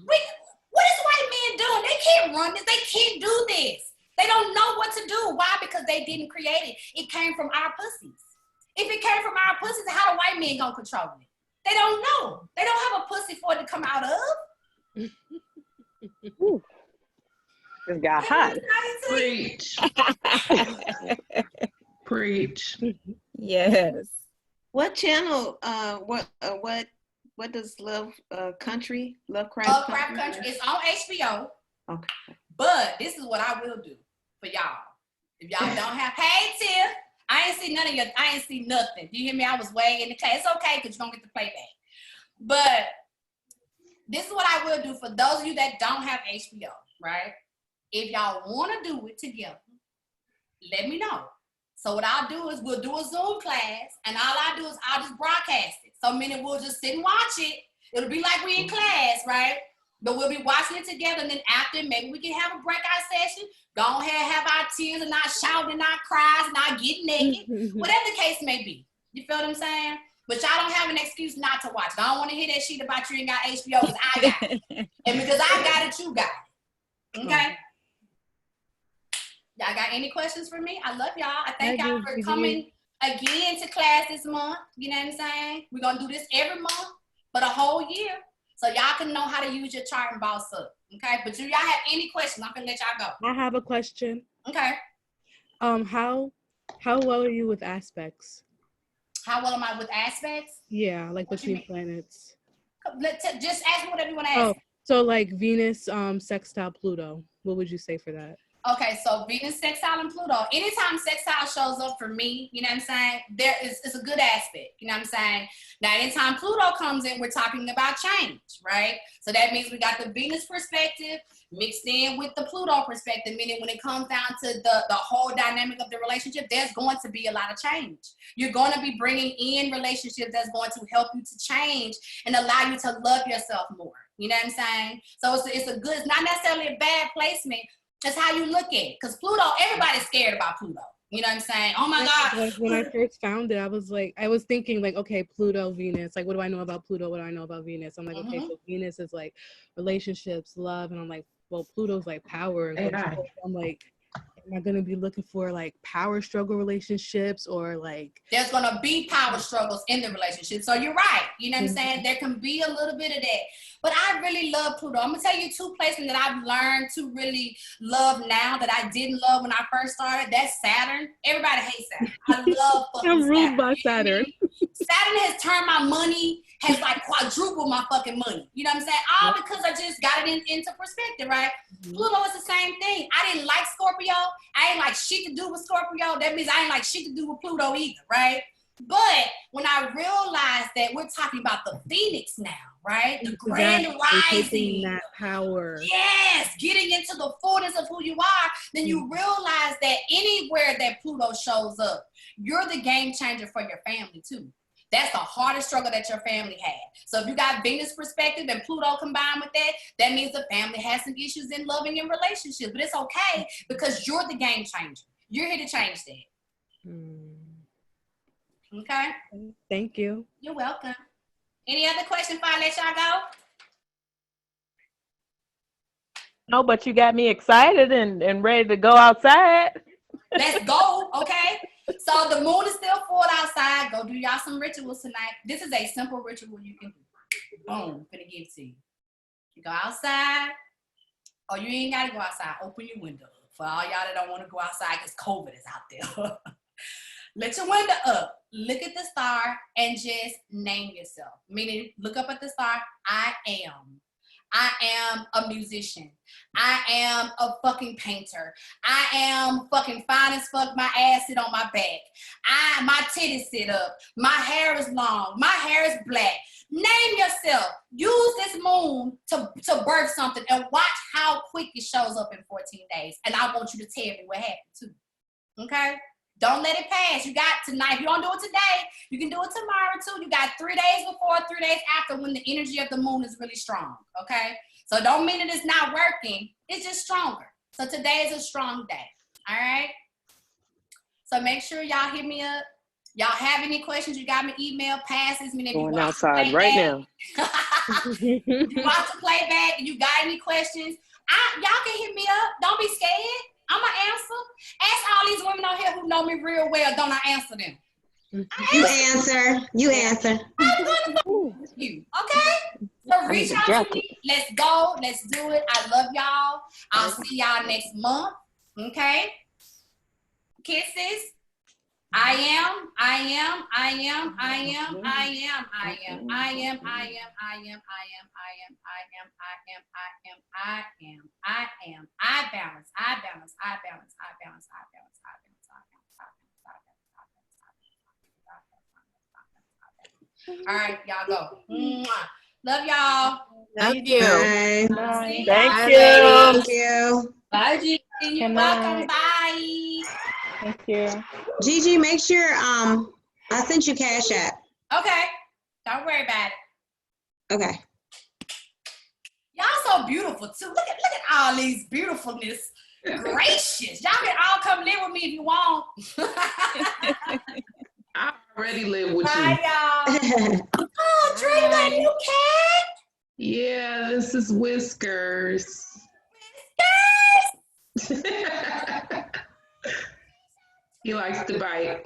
What is white men doing? They can't run this. They can't do this. They don't know what to do. Why? Because they didn't create it. It came from our pussies. If it came from our pussies, how the white men gonna control it? They don't know. They don't have a pussy for it to come out of. Ooh, this got hot. Preach. Preach. Yes. What channel? What does Lovecraft Country? Lovecraft Country is on HBO. Okay. But this is what I will do for y'all. If y'all don't have, hey Tiff, I ain't see none of your, I ain't see nothing. Do you hear me? I was way in the class. It's okay because you don't get to play back. But this is what I will do for those of you that don't have HBO, right? If y'all want to do it together, let me know. So what I'll do is we'll do a Zoom class, and all I do is I'll just broadcast it. So meaning we'll just sit and watch it. It'll be like we in class, right? But we'll be watching it together, and then after, maybe we can have a breakout session. Go ahead, have our tears and not shouting and not cries and not getting naked. Whatever the case may be. You feel what I'm saying? But y'all don't have an excuse not to watch it. I don't want to hear that shit about you ain't got HBO because I got it. And because I got it, you got it. Okay? Y'all got any questions for me? I love y'all. I thank y'all for coming again to class this month. You know what I'm saying? We're going to do this every month for the whole year. So y'all can know how to use your chart and boss up. Okay? But do y'all have any questions? I'm going to let y'all go. I have a question. Okay. How well are you with aspects? How well am I with aspects? Yeah, like between planets. Just ask me whatever you want to ask. Oh, so like Venus sextile Pluto. What would you say for that? Okay, so Venus, sextile, and Pluto. Anytime sextile shows up for me, you know what I'm saying, it's a good aspect, you know what I'm saying? Now, anytime Pluto comes in, we're talking about change, right? So that means we got the Venus perspective mixed in with the Pluto perspective, meaning when it comes down to the whole dynamic of the relationship, there's going to be a lot of change. You're going to be bringing in relationships that's going to help you to change and allow you to love yourself more. You know what I'm saying? So it's not necessarily a bad placement. That's how you look at it. Because Pluto, everybody's scared about Pluto. You know what I'm saying? Oh my God. Like when I first found it, I was thinking like, okay, Pluto, Venus. Like, what do I know about Pluto? What do I know about Venus? I'm like, okay, so Venus is like relationships, love. And I'm like, well, Pluto's like power. So I'm like, am I going to be looking for like power struggle relationships or like. There's going to be power struggles in the relationship. So you're right. You know what I'm saying? There can be a little bit of that. But I really love Pluto. I'm going to tell you two placements that I've learned to really love now that I didn't love when I first started. That's Saturn. Everybody hates Saturn. I love fucking I'm ruled Saturn. by Saturn. Saturn has turned my money, has like quadrupled my fucking money. You know what I'm saying? All because I just got it into perspective, right? Pluto is the same thing. I didn't like Scorpio. I ain't like shit to do with Scorpio. That means I ain't like shit to do with Pluto either, right? But when I realized that we're talking about the Phoenix now, right? The grand rising. That power. Yes, getting into the fullness of who you are, then you realize that anywhere that Pluto shows up, you're the game changer for your family too. That's the hardest struggle that your family had. So if you got Venus perspective and Pluto combined with that, that means the family has some issues in loving and relationships. But it's okay because you're the game changer. You're here to change that. Okay? Thank you. You're welcome. Any other questions before I let y'all go? No, but you got me excited and ready to go outside. Let's go, okay? So the moon is still full outside. Go do y'all some rituals tonight. This is a simple ritual you can do. Boom, gonna give it to you. You go outside, or you ain't gotta go outside. Open your window up. For all y'all that don't want to go outside because COVID is out there. Let your window up. Look at the star and just name yourself. Meaning, look up at the star. I am a musician. I am a fucking painter. I am fucking fine as fuck. My ass sit on my back. My titties sit up. My hair is long. My hair is black. Name yourself. Use this moon to birth something and watch how quick it shows up in 14 days. And I want you to tell me what happened too. Okay? Don't let it pass. You got tonight. If you don't do it today, you can do it tomorrow too. You got 3 days before, 3 days after when the energy of the moon is really strong. Okay? So don't mean that it's not working. It's just stronger. So today is a strong day. All right? So make sure y'all hit me up. Y'all have any questions, you got me email, passes me. Going outside right now. You want to play back and you got any questions, y'all can hit me up. Don't be scared. I'm going to answer. Ask all these women on here who know me real well, don't I answer them? You answer. I'm going to you, okay? So reach out to me. Let's go. Let's do it. I love y'all. I'll see y'all next month. Okay. Kisses. I am. All right, y'all go. Mwah. Love y'all. Thank you. Bye. See Thank y'all. you. Thank you. Bye, Gigi. You're Good welcome. night. Bye. Thank you. Gigi, make sure I sent you Cash App. Okay. Don't worry about it. Okay. Y'all so beautiful too. Look at all these beautifulness. Gracious. Y'all can all come live with me if you want. I already live with Bye, you. y'all. Oh, Dre, you got a new cat? Yeah, this is Whiskers. He likes to bite.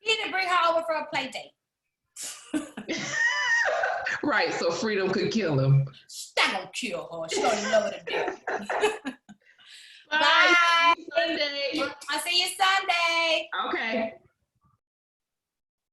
You need to bring her over for a play date. Right, so Freedom could kill him. She's not gonna kill her. She's gonna love it to death. Bye. Bye. Sunday. I'll see you Sunday. Okay.